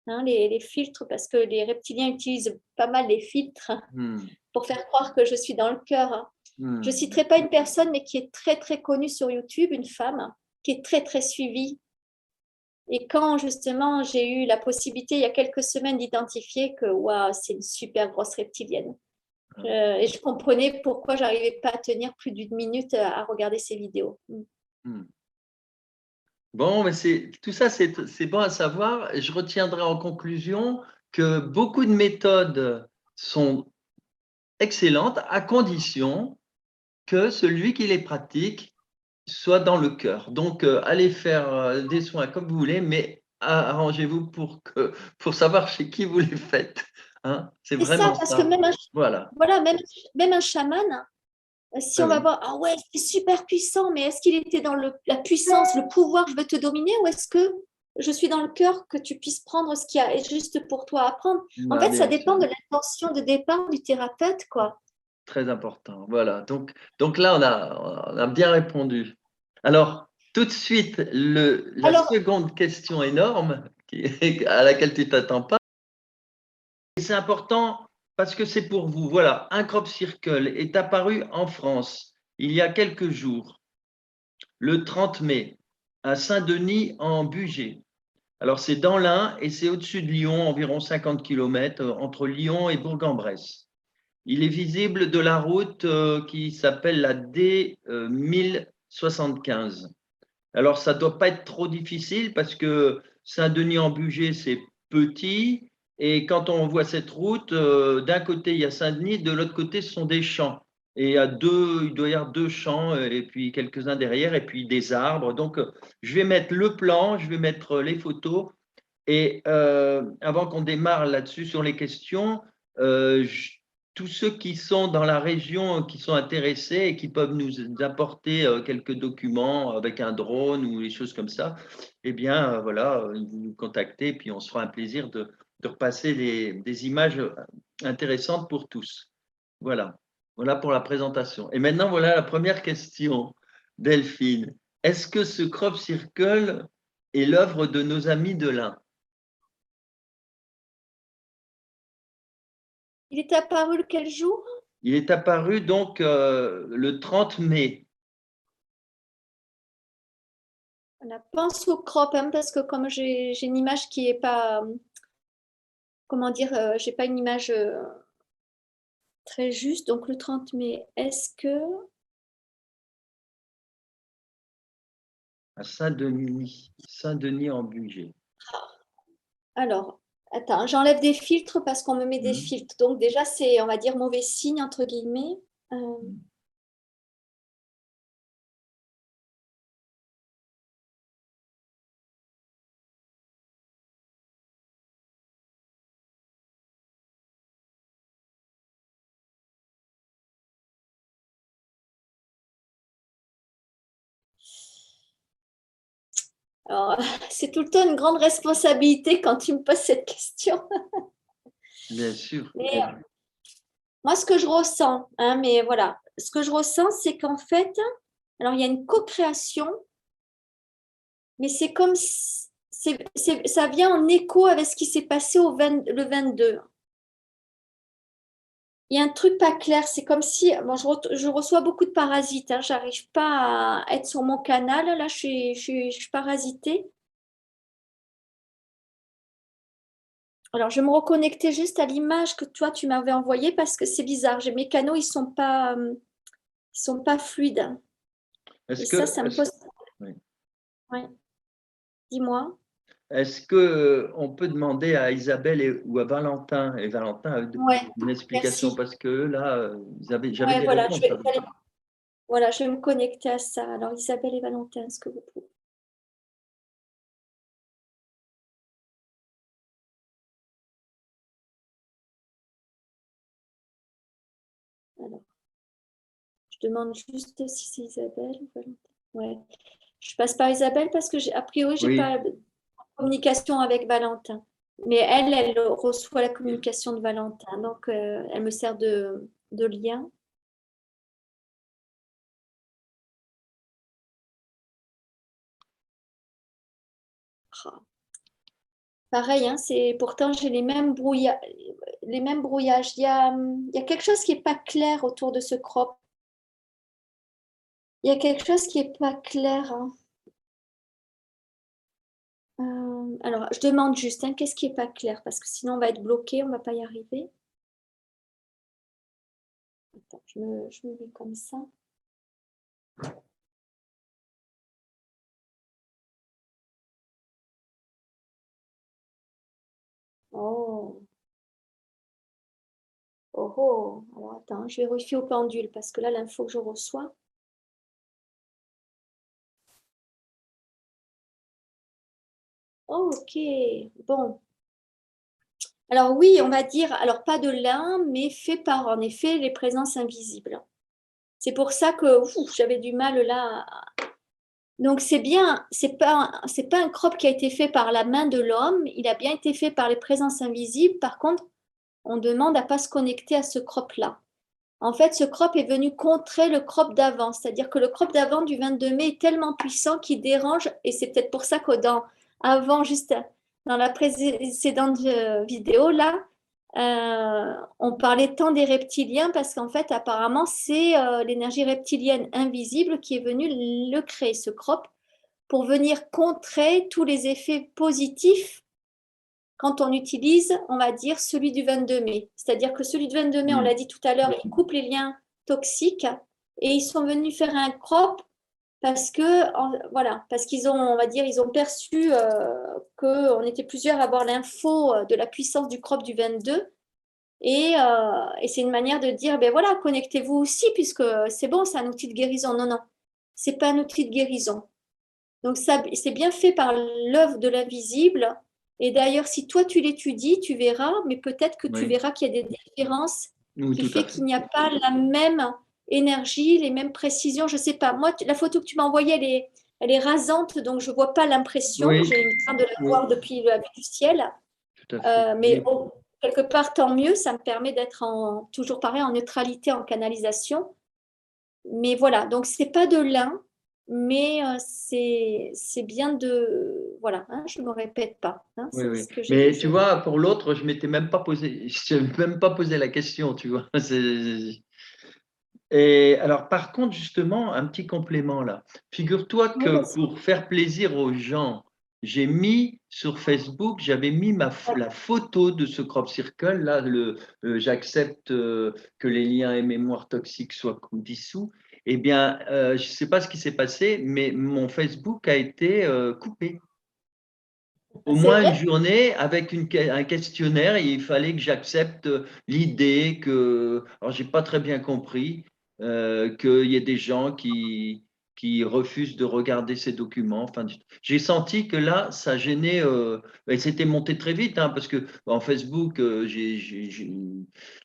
Les filtres, parce que les reptiliens utilisent pas mal les filtres Hmm. pour faire croire que je suis dans le cœur. Je ne Hmm. citerai pas une personne, mais qui est très, très connue sur YouTube, une femme, qui est très, très suivie Et quand justement j'ai eu la possibilité il y a quelques semaines d'identifier que waouh, c'est une super grosse reptilienne. Et je comprenais pourquoi j'arrivais pas à tenir plus d'une minute à regarder ces vidéos. Hmm. Bon, mais tout ça, c'est bon à savoir. Je retiendrai en conclusion que beaucoup de méthodes sont excellentes à condition que celui qui les pratique soit dans le cœur. Donc, allez faire des soins comme vous voulez, mais arrangez-vous pour savoir chez qui vous les faites. Hein, c'est C'est ça, vraiment parce que ça. Voilà. voilà, même un chaman, si Ah on va oui. voir, ah ouais, c'est super puissant, mais est-ce qu'il était dans la puissance, le pouvoir, je veux te dominer, ou est-ce que je suis dans le cœur que tu puisses prendre ce qui est juste pour toi à apprendre? En Ah, fait, ça bien dépend sûr. de l'intention de départ du thérapeute, quoi. Très important. Voilà. Donc là, on a bien répondu. Alors, tout de suite, la Alors, seconde question énorme à laquelle tu t'attends pas, et c'est important parce que c'est pour vous. Voilà, un crop circle est apparu en France il y a quelques jours, le 30 mai, à Saint-Denis en Bugey. Alors, c'est dans l'Ain et c'est au-dessus de Lyon, environ 50 km entre Lyon et Bourg-en-Bresse. Il est visible de la route qui s'appelle la D 1075. Alors, ça ne doit pas être trop difficile parce que Saint-Denis-en-Bugey, c'est petit. Et quand on voit cette route, d'un côté, il y a Saint-Denis, de l'autre côté, ce sont des champs. Et il doit y avoir deux champs et puis quelques-uns derrière et puis des arbres. Donc, je vais mettre le plan, je vais mettre les photos. Et avant qu'on démarre là-dessus sur les questions, tous ceux qui sont dans la région, qui sont intéressés et qui peuvent nous apporter quelques documents avec un drone ou des choses comme ça, eh bien, voilà, vous nous contactez, puis on se fera un plaisir de repasser des images intéressantes pour tous. Voilà. Voilà pour la présentation. Et maintenant, voilà la première question, Delphine. Est-ce que ce crop circle est l'œuvre de nos amis de l'Ain? il est apparu quel jour? Il est apparu donc le 30 mai. On pense au crop, hein, parce que comme j'ai une image qui est pas, comment dire, j'ai pas une image très juste, donc le 30 mai, est-ce que, À Saint-Denis, Saint-Denis en Bugey. alors, attends, j'enlève des filtres parce qu'on me met des Hmm. filtres, donc déjà c'est, on va dire, mauvais signe, entre guillemets. Euh, alors, c'est tout le temps une grande responsabilité quand tu me poses cette question. Bien sûr. Mais moi, ce que je ressens, hein, mais voilà, ce que je ressens, c'est qu'en fait, alors il y a une co-création, mais c'est comme ça vient en écho avec ce qui s'est passé le 22. Il y a un truc pas clair, c'est comme si, bon, je reçois beaucoup de parasites, hein, j'arrive pas à être sur mon canal, là je suis parasitée. Alors je vais me reconnecter juste à l'image que toi tu m'avais envoyée parce que c'est bizarre, mes canaux ils sont pas fluides. Et Est-ce ça que, me pose. oui. Ouais, dis-moi. Est-ce que on peut demander à Isabelle ou à Valentin, et Valentin a Ouais, une explication merci. parce que là, j'avais Ouais, des voilà, réponses. voilà, je vais me connecter à ça. Alors Isabelle et Valentin, est-ce que vous pouvez? Alors, je demande juste si c'est Isabelle ou Valentin. Ouais. Je passe par Isabelle parce que a priori, j'ai Oui. pas de communication avec Valentin. Mais elle reçoit la communication de Valentin. Donc, elle me sert de lien. Ah. Pareil, hein, pourtant j'ai les mêmes brouillages. Il y a quelque chose qui n'est pas clair autour de ce crop. Il y a quelque chose qui n'est pas clair, hein. Alors, je demande juste, hein, qu'est-ce qui n'est pas clair? Parce que sinon, on va être bloqué, on ne va pas y arriver. Attends, je me mets comme ça. Oh, oh, oh. Alors, attends, je vérifie au pendule parce que là, l'info que je reçois. Oh, ok, bon. Alors oui, on va dire, alors pas de l'un, mais fait par en effet les présences invisibles. C'est pour ça que j'avais du mal là. Donc c'est bien, c'est pas un crop qui a été fait par la main de l'homme, il a bien été fait par les présences invisibles. Par contre, on demande à pas se connecter à ce crop-là. En fait, ce crop est venu contrer le crop d'avant, c'est-à-dire que le crop d'avant du 22 mai est tellement puissant qu'il dérange, et c'est peut-être pour ça que avant, juste dans la précédente vidéo, là, on parlait tant des reptiliens parce qu'en fait, apparemment, c'est l'énergie reptilienne invisible qui est venue le créer, ce crop, pour venir contrer tous les effets positifs quand on utilise, on va dire, celui du 22 mai. C'est-à-dire que celui du 22 mai, on l'a dit tout à l'heure, il coupe les liens toxiques et ils sont venus faire un crop parce que, voilà, parce qu'ils ont, on va dire, ils ont perçu qu'on était plusieurs à avoir l'info de la puissance du crop du 22. Et c'est une manière de dire, ben voilà, connectez-vous aussi, puisque c'est bon, c'est un outil de guérison. Non, non, c'est pas un outil de guérison. Donc, ça, c'est bien fait par l'œuvre de l'invisible. Et d'ailleurs, si toi, tu l'étudies, tu verras, mais peut-être que tu Oui, verras qu'il y a des différences oui, qui tout à fait fait. qu'il n'y a pas la même énergie, les mêmes précisions. Je ne sais pas. Moi, la photo que tu m'as envoyée, elle est rasante, donc je ne vois pas l'impression. Oui, J'ai une train de la oui, voir depuis la vue du ciel. tout à fait. Mais bon, quelque part, tant mieux. Ça me permet d'être toujours pareil, en neutralité, en canalisation. Mais voilà, donc c'est pas de l'un, mais c'est bien de... Voilà, hein, je ne me répète pas, hein, Oui, c'est oui. ce que j'ai Mais tu toujours. vois, pour l'autre, je m'étais même pas posé, je m'étais même pas posé la question, tu vois. Et alors, par contre, justement, un petit complément là. Figure-toi Oui, que pour faire plaisir aux gens, j'ai mis sur Facebook, j'avais mis la photo de ce crop circle là, j'accepte que les liens et mémoires toxiques soient dissous. Eh bien, je ne sais pas ce qui s'est passé, mais mon Facebook a été coupé. Au c'est moins une vrai. journée avec un questionnaire et il fallait que j'accepte l'idée que, alors j'ai pas très bien compris, qu'il y ait des gens qui refusent de regarder ces documents. Enfin, j'ai senti que là, ça gênait, et c'était monté très vite, hein, parce que en Facebook,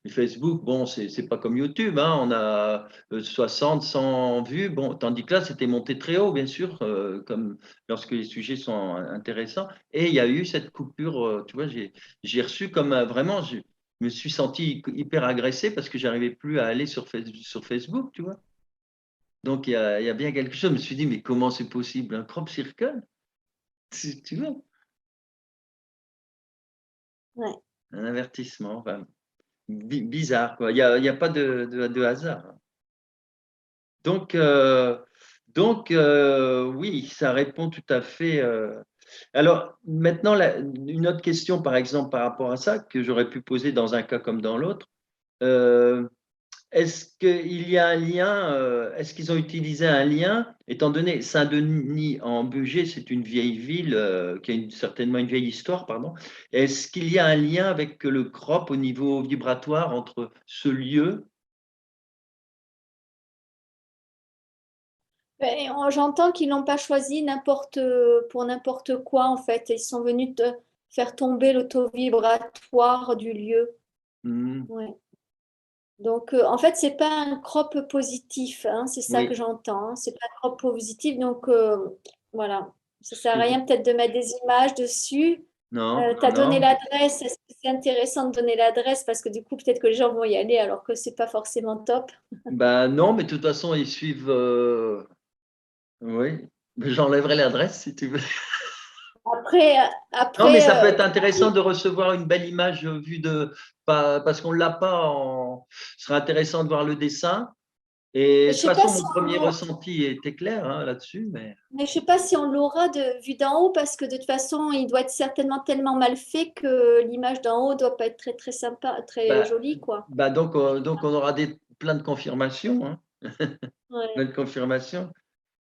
Facebook, bon, c'est pas comme YouTube, hein, on a 60, 100 vues, bon, tandis que là, c'était monté très haut, bien sûr, comme lorsque les sujets sont intéressants. Et il y a eu cette coupure, tu vois, j'ai reçu comme vraiment, je me suis senti hyper agressé parce que j'arrivais plus à aller sur Facebook, tu vois. Donc il y a bien quelque chose. Je me suis dit, mais comment c'est possible? Un crop circle? Tu vois, Ouais. un avertissement. Enfin, bizarre, quoi. Il y a pas de hasard. Donc, oui, ça répond tout à fait. Alors, maintenant, une autre question, par exemple, par rapport à ça, que j'aurais pu poser dans un cas comme dans l'autre. euh, Est-ce qu'il y a un lien, est-ce qu'ils ont utilisé un lien, étant donné Saint-Denis en Bugey, c'est une vieille ville qui a certainement une vieille histoire, pardon. Est-ce qu'il y a un lien avec le crop au niveau vibratoire entre ce lieu? Ben, j'entends qu'ils l'ont pas choisi pour n'importe quoi, en fait. Ils sont venus faire tomber le taux vibratoire du lieu. Hmm, Ouais. Donc, en fait, c'est pas un crop positif, hein, c'est ça que oui, j'entends. Hein, c'est pas un crop positif, donc voilà. Ça ce sert à que rien peut-être de mettre des images dessus. non, Tu as donné non. l'adresse. Est-ce que c'est intéressant de donner l'adresse parce que du coup, peut-être que les gens vont y aller alors que c'est pas forcément top. Ben non, mais de toute façon, ils suivent. Oui, j'enlèverai l'adresse si tu veux. Après, Non, mais après ça peut être intéressant de recevoir une belle image vue de, parce qu'on l'a pas. Ce serait intéressant de voir le dessin. Et Mais de je toute sais pas façon, si mon on premier l'aura, ressenti était clair hein, là-dessus, mais mais je sais pas si on l'aura de vue d'en haut parce que de toute façon, il doit être certainement tellement mal fait que l'image d'en haut doit pas être très très sympa, très bah, jolie, quoi. donc on aura plein de confirmations, hein, plein Ouais. de confirmations.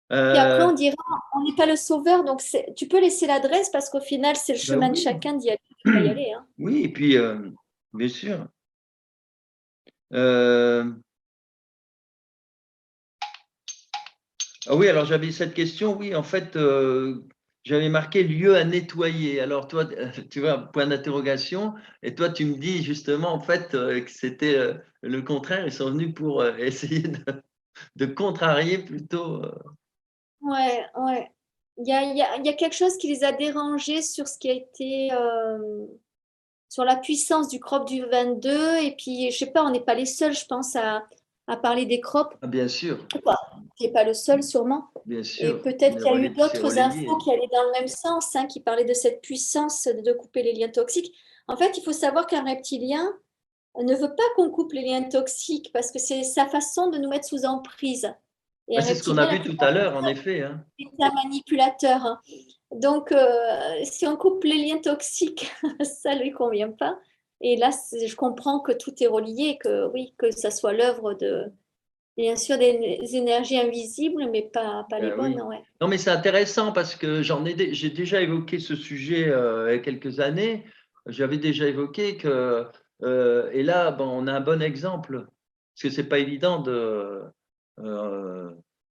Puis après, Euh, on dira, on n'est pas le sauveur, donc tu peux laisser l'adresse parce qu'au final, c'est le bah chemin de oui, chacun d'y aller, de pas y aller, hein. oui, et puis bien sûr. Euh, Ah oui, alors j'avais cette question, oui, en fait, j'avais marqué lieu à nettoyer. Alors toi, tu vois, point d'interrogation, et toi, tu me dis justement, en fait, que c'était le contraire, ils sont venus pour essayer de contrarier plutôt. Ouais, ouais. Il y a quelque chose qui les a dérangés sur ce qui a été, sur la puissance du crop du 22. Et puis, je sais pas, on n'est pas les seuls, je pense, à parler des crops. Ah, bien sûr, Tu n'es pas le seul, sûrement. bien Et sûr, peut-être qu'il y a eu c'est d'autres infos relayé. qui allaient dans le même sens, hein, qui parlaient de cette puissance de couper les liens toxiques. En fait, il faut savoir qu'un reptilien ne veut pas qu'on coupe les liens toxiques parce que c'est sa façon de nous mettre sous emprise. Et Ah, un c'est ce qu'on a reptilien, la vu tout à plupart du l'heure, en temps, effet, hein. est un manipulateur, hein. Donc, si on coupe les liens toxiques, ça ne lui convient pas. Et là, je comprends que tout est relié, que oui, que ça soit l'œuvre de, bien sûr, des énergies invisibles, mais pas les Ben bonnes, oui. ouais. Non, mais c'est intéressant parce que j'ai déjà évoqué ce sujet il y a quelques années. J'avais déjà évoqué que, et là, bon, on a un bon exemple, parce que c'est pas évident euh,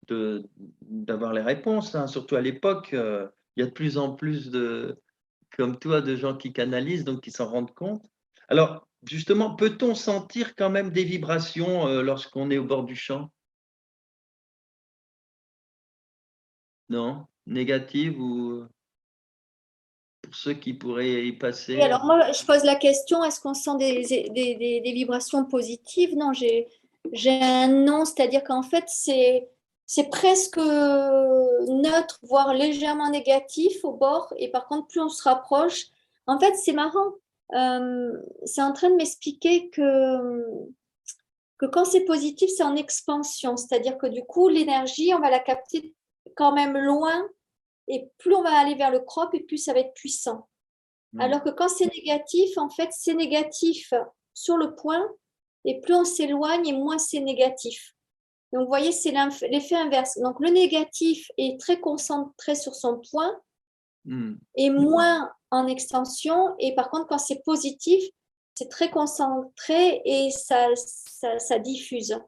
d'avoir les réponses, hein. Surtout à l'époque, il y a de plus en plus comme toi, de gens qui canalisent, donc qui s'en rendent compte. Alors, justement, peut-on sentir quand même des vibrations lorsqu'on est au bord du champ? Non? Négatives ou pour ceux qui pourraient y Et passer? alors, moi, je pose la question, est-ce qu'on sent des vibrations positives? Non, j'ai un non, c'est-à-dire qu'en fait, c'est presque neutre, voire légèrement négatif au bord. Et par contre, plus on se rapproche, en fait, c'est marrant. C'est en train de m'expliquer que quand c'est positif, c'est en expansion. C'est-à-dire que du coup, l'énergie, on va la capter quand même loin. Et plus on va aller vers le crop, et plus ça va être puissant. Hmm. Alors que quand c'est négatif, en fait, c'est négatif sur le point, et plus on s'éloigne, et moins c'est négatif. Donc, vous voyez, c'est l'effet inverse. Donc, le négatif est très concentré sur son point Hmm. et moins en extension. Et par contre, quand c'est positif, c'est très concentré et ça diffuse. Hein,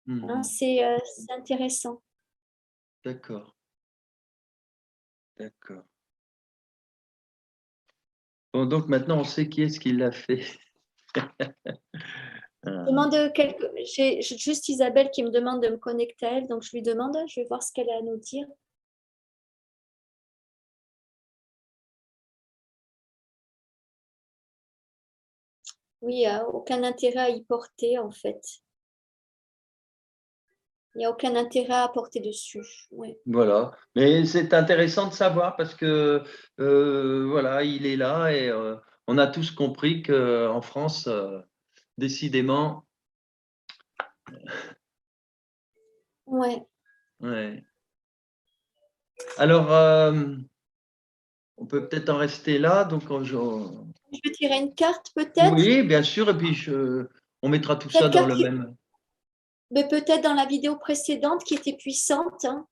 Hmm. c'est intéressant. D'accord, d'accord. Bon, donc maintenant, on sait qui est-ce qui l'a fait. Je Ah. demande j'ai juste Isabelle qui me demande de me connecter à elle, donc je lui demande, je vais voir ce qu'elle a à nous dire. Oui, il n'y a aucun intérêt à y porter, en fait. Il n'y a aucun intérêt à porter dessus. Oui. Voilà. Mais c'est intéressant de savoir parce que voilà, il est là et on a tous compris qu'en France, décidément, Ouais. ouais. Alors, on peut peut-être en rester là. Donc, Je vais tirer une carte, peut-être. oui, bien sûr. Et puis, on mettra tout ça Cette dans carte, le même. mais peut-être dans la vidéo précédente qui était puissante, hein.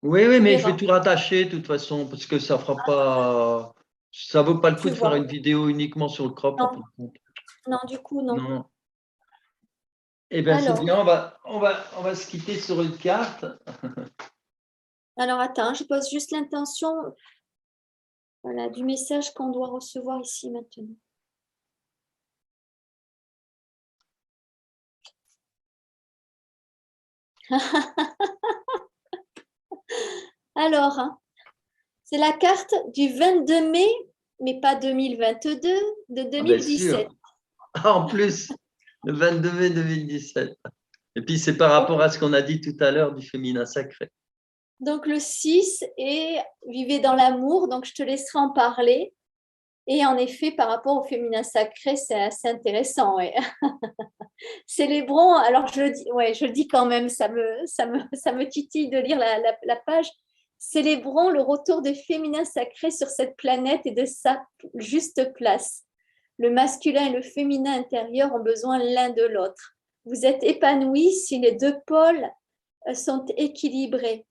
Oui, oui, On mais je vais verra. tout rattacher de toute façon parce que ça fera pas, ça vaut pas le coup Tu de faire vois. une vidéo uniquement sur le crop. En fin Non, de compte. non, du coup, non. Non. Eh bien, c'est Alors, bien. On va se quitter sur une carte. alors attends, je pose juste l'intention, voilà, du message qu'on doit recevoir ici maintenant. Alors, hein, c'est la carte du 22 mai, mais pas 2022, de Ah, bien 2017. sûr. Ah, en plus, le 22 mai 2017. Et puis, c'est par rapport à ce qu'on a dit tout à l'heure du féminin sacré. Donc le 6 est vivez dans l'amour, donc je te laisserai en parler. Et en effet, par rapport au féminin sacré, c'est assez intéressant. Ouais. Célébrons, alors je le dis quand même, ça me titille de lire la page. Célébrons le retour du féminin sacré sur cette planète et de sa juste place. Le masculin et le féminin intérieur ont besoin l'un de l'autre. Vous êtes épanouis si les deux pôles sont équilibrés.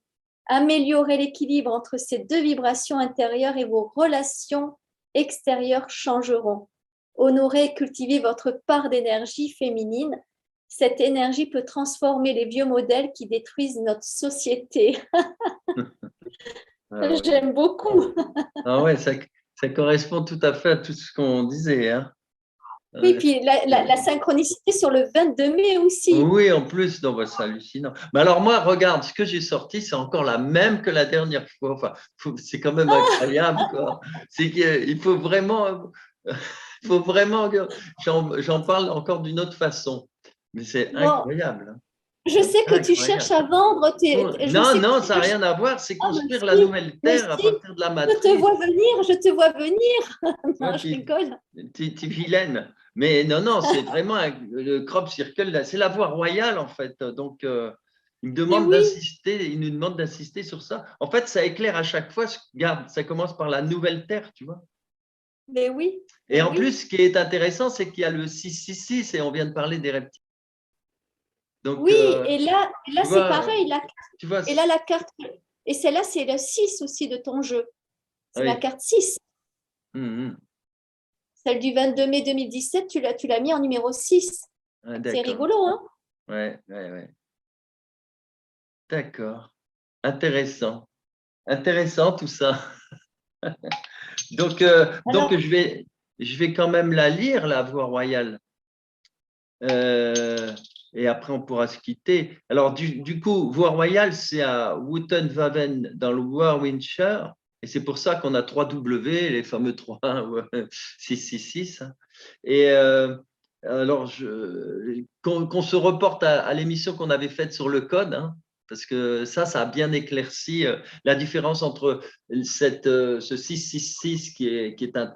Améliorez l'équilibre entre ces deux vibrations intérieures et vos relations extérieures changeront. Honorez et cultivez votre part d'énergie féminine. Cette énergie peut transformer les vieux modèles qui détruisent notre société. Ah ouais, J'aime beaucoup. ah ouais, ça correspond tout à fait à tout ce qu'on disait. Hein. Oui, puis la synchronicité sur le 22 mai aussi. Oui, en plus, non, bah, c'est hallucinant. Mais alors moi, regarde, ce que j'ai sorti, c'est encore la même que la dernière fois. Enfin, c'est quand même incroyable, quoi. C'est qu'il faut vraiment que j'en parle encore d'une autre façon. Mais c'est Bon, incroyable. Hein. je sais que tu cherches Incroyable. à vendre. Je Non, sais que non, tu ça n'a rien à voir. C'est construire la aussi. nouvelle Mais Terre à si, partir de la je te matrice. vois venir, je te vois venir. Ouais, Non, je rigole. t'es vilaine. Mais non, non, c'est vraiment le crop circle, c'est la voie royale en fait. Donc, il me Mais demande oui, d'insister, il nous demande d'insister sur ça. En fait, ça éclaire à chaque fois. Regarde, ça commence par la nouvelle Terre, tu vois. mais oui, Et mais en oui. plus, ce qui est intéressant, c'est qu'il y a le 666 et on vient de parler des reptiles. Donc, Oui, et là tu c'est vois, pareil. tu vois, Et là, la carte. Et celle-là, c'est le 6 aussi de ton jeu. C'est la oui. carte 6. Hum. Celle du 22 mai 2017, tu l'as mis en numéro 6. Ah, C'est d'accord. rigolo, hein? Ouais, ouais, ouais. D'accord. Intéressant. Intéressant tout ça. Donc Alors, je vais quand même la lire, la voix royale. Et après, on pourra se quitter. Alors, du coup, voie royale, c'est à Woutenwaven dans le Warwickshire. Et c'est pour ça qu'on a 3 W, les fameux 3 666. Et alors, qu'on se reporte à l'émission qu'on avait faite sur le code, hein, parce que ça a bien éclairci la différence entre ce 666 qui est un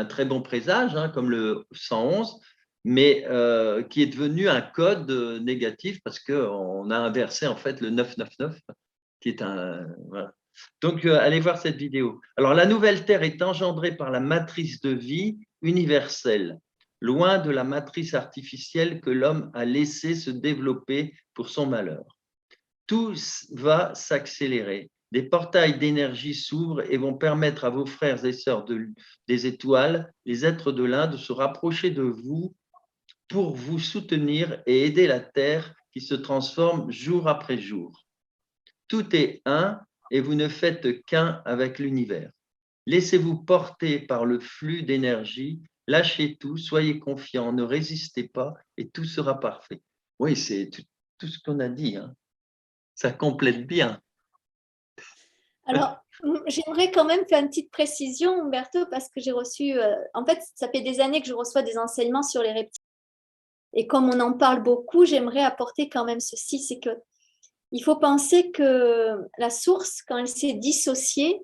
très bon présage, hein, comme le 111, mais qui est devenu un code négatif parce qu'on a inversé en fait le 999, qui est un… Voilà. Donc, allez voir cette vidéo. Alors, la nouvelle Terre est engendrée par la matrice de vie universelle, loin de la matrice artificielle que l'homme a laissé se développer pour son malheur. Tout va s'accélérer. Des portails d'énergie s'ouvrent et vont permettre à vos frères et sœurs des étoiles, les êtres de l'un, de se rapprocher de vous pour vous soutenir et aider la Terre qui se transforme jour après jour. Tout est un et vous ne faites qu'un avec l'univers. Laissez-vous porter par le flux d'énergie, lâchez tout, soyez confiants, ne résistez pas et tout sera parfait. Oui, c'est tout ce qu'on a dit. Hein. Ça complète bien. alors, j'aimerais quand même faire une petite précision, Umberto, parce que j'ai reçu, en fait, ça fait des années que je reçois des enseignements sur les reptiles. Et comme on en parle beaucoup, j'aimerais apporter quand même ceci, c'est que il faut penser que la source, quand elle s'est dissociée,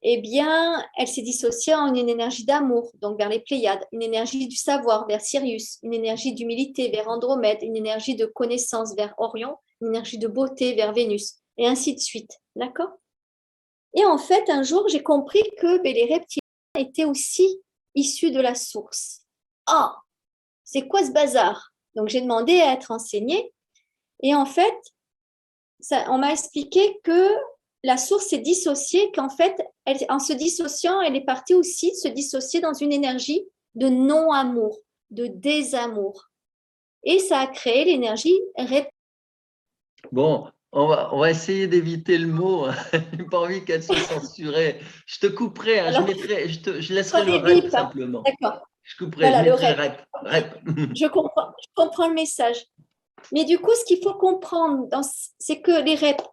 eh bien, elle s'est dissociée en une énergie d'amour, donc vers les Pléiades, une énergie du savoir vers Sirius, une énergie d'humilité vers Andromède, une énergie de connaissance vers Orion, une énergie de beauté vers Vénus, et ainsi de suite. D'accord? Et en fait, un jour, j'ai compris que les reptiliens étaient aussi issus de la source. Ah, c'est quoi ce bazar? Donc, j'ai demandé à être enseignée. Et en fait, on m'a expliqué que la source s'est dissociée, qu'en fait, en se dissociant, elle est partie aussi se dissocier dans une énergie de non-amour, de désamour. Et ça a créé l'énergie reptilienne. Bon, on va essayer d'éviter le mot. Je n'ai pas envie qu'elle soit censurée. Je te couperai, hein, Alors, je laisserai pas le des rep bips, hein. simplement. D'accord. Je couperai, je Voilà, le mettrai rep. rep. Ok. Rep. Je comprends le message. Mais du coup, ce qu'il faut comprendre, c'est que les reps,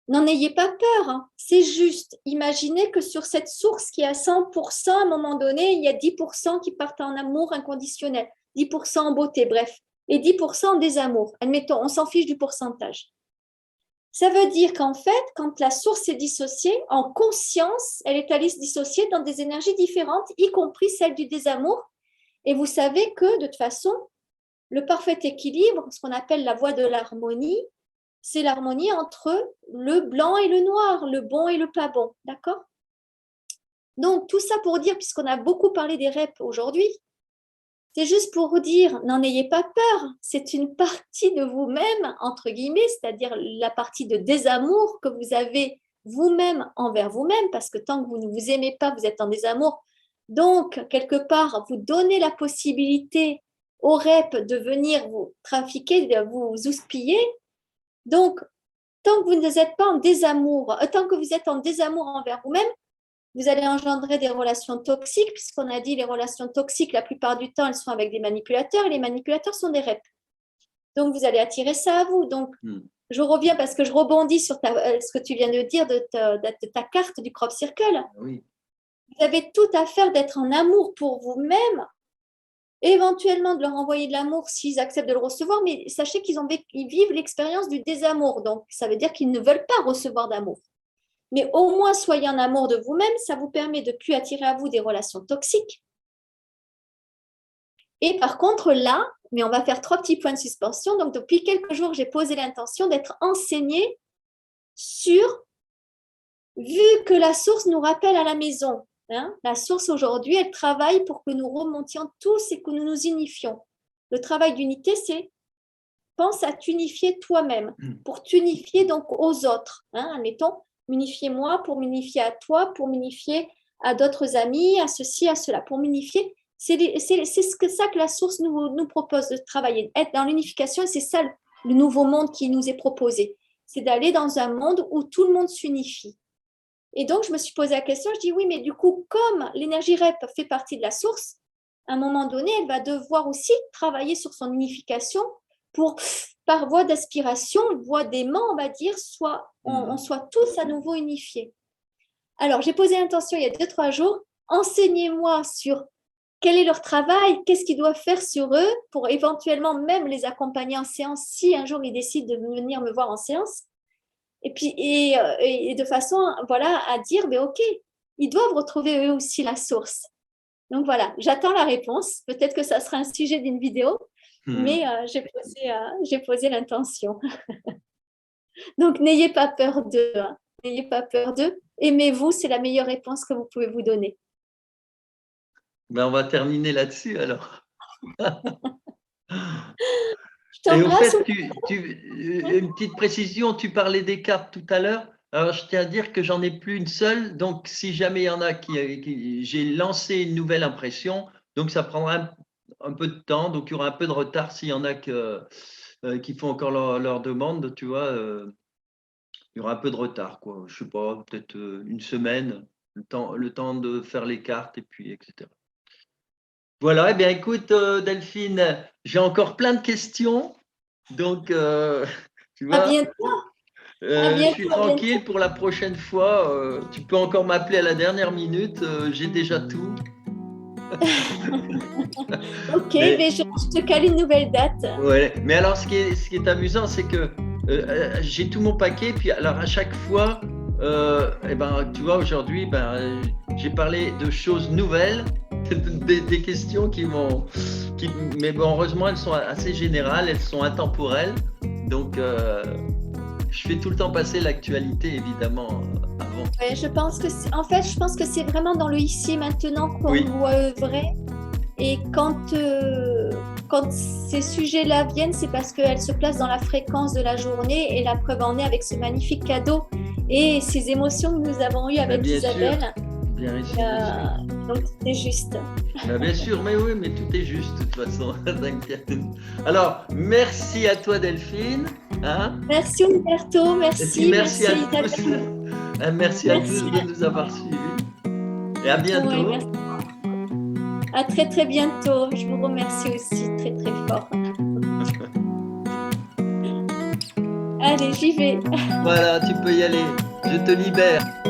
n'en ayez pas peur, hein. C'est juste, imaginez que sur cette source qui est à 100%, à un moment donné, il y a 10% qui partent en amour inconditionnel, 10% en beauté, bref, et 10% en désamour. Admettons, on s'en fiche du pourcentage. Ça veut dire qu'en fait, quand la source est dissociée, en conscience, elle est allée se dissocier dans des énergies différentes, y compris celle du désamour. Et vous savez que, de toute façon, le parfait équilibre, ce qu'on appelle la voie de l'harmonie, c'est l'harmonie entre le blanc et le noir, le bon et le pas bon. D'accord? Donc, tout ça pour dire, puisqu'on a beaucoup parlé des reps aujourd'hui, c'est juste pour vous dire, n'en ayez pas peur, c'est une partie de vous-même, entre guillemets, c'est-à-dire la partie de désamour que vous avez vous-même envers vous-même, parce que tant que vous ne vous aimez pas, vous êtes en désamour. Donc, quelque part, vous donnez la possibilité aux reps de venir vous trafiquer, de vous houspiller. Donc, tant que vous n'êtes pas en désamour, tant que vous êtes en désamour envers vous-même, vous allez engendrer des relations toxiques, puisqu'on a dit les relations toxiques, la plupart du temps, elles sont avec des manipulateurs, et les manipulateurs sont des reps. Donc, vous allez attirer ça à vous. Donc, je reviens parce que je rebondis sur ce que tu viens de dire de ta carte du crop circle. Oui. Vous avez tout à faire d'être en amour pour vous-même, éventuellement de leur envoyer de l'amour s'ils acceptent de le recevoir, mais sachez qu'ils vivent l'expérience du désamour. Donc, ça veut dire qu'ils ne veulent pas recevoir d'amour. Mais au moins, soyez en amour de vous-même, ça vous permet de ne plus attirer à vous des relations toxiques. Et par contre, là, mais on va faire 3 petits points de suspension. Donc, depuis quelques jours, j'ai posé l'intention d'être enseignée sur, vu que la source nous rappelle à la maison, hein, la source aujourd'hui, elle travaille pour que nous remontions tous et que nous nous unifions. Le travail d'unité, c'est pense à t'unifier toi-même, pour t'unifier donc aux autres. Hein, admettons, m'unifier moi pour m'unifier à toi, pour m'unifier à d'autres amis, à ceci, à cela, pour m'unifier. C'est ça que la source nous propose de travailler, être dans l'unification, et c'est ça le nouveau monde qui nous est proposé. C'est d'aller dans un monde où tout le monde s'unifie. Et donc, je me suis posé la question, je dis oui, mais du coup, comme l'énergie REP fait partie de la source, à un moment donné, elle va devoir aussi travailler sur son unification pour, par voie d'aspiration, voie d'aimant, on va dire, on soit tous à nouveau unifiés. Alors, j'ai posé l'intention il y a 2-3 jours, enseignez-moi sur quel est leur travail, qu'est-ce qu'ils doivent faire sur eux pour éventuellement même les accompagner en séance si un jour ils décident de venir me voir en séance. Et puis, et de façon, voilà, à dire, mais ok, ils doivent retrouver eux aussi la source. Donc voilà, j'attends la réponse. Peut-être que ça sera un sujet d'une vidéo, mais j'ai posé l'intention. Donc n'ayez pas peur d'eux. Hein. N'ayez pas peur d'eux. Aimez-vous, c'est la meilleure réponse que vous pouvez vous donner. Ben, on va terminer là-dessus alors. Je Et au t'embrasse. fait, une petite précision, tu parlais des cartes tout à l'heure. Alors, je tiens à dire que j'en ai plus une seule. Donc, si jamais il y en a j'ai lancé une nouvelle impression, donc ça prendra un peu de temps. Donc, il y aura un peu de retard s'il y en a qui font encore leur demande. Tu vois, il y aura un peu de retard, quoi. Je sais pas, peut-être une semaine, le temps de faire les cartes et puis etc. Voilà, eh bien écoute Delphine, j'ai encore plein de questions, donc tu À vois, bientôt. je suis tranquille pour la prochaine fois. Tu peux encore m'appeler à la dernière minute, j'ai déjà tout. Ok, mais je te cale une nouvelle date. Ouais, mais alors ce qui est amusant, c'est que j'ai tout mon paquet, puis alors à chaque fois, eh ben, tu vois, aujourd'hui, ben, j'ai parlé de choses nouvelles, des questions mais bon, heureusement, elles sont assez générales, elles sont intemporelles, donc je fais tout le temps passer l'actualité, évidemment, avant. Ouais, je pense que c'est vraiment dans le ici et maintenant qu'on doit œuvrer. Et quand ces sujets-là viennent, c'est parce qu'elles se placent dans la fréquence de la journée, et la preuve en est avec ce magnifique cadeau et ces émotions que nous avons eues avec Isabelle. Bien sûr. Donc c'est juste. Bien sûr, mais oui, mais tout est juste de toute façon, t'inquiète. Alors, merci à toi Delphine. Hein, merci Umberto, merci. Merci à tous. Merci à tous de nous avoir suivis. Et à bientôt. Oui, merci. À très très bientôt. Je vous remercie aussi très très fort. Allez, j'y vais. Voilà, tu peux y aller. Je te libère.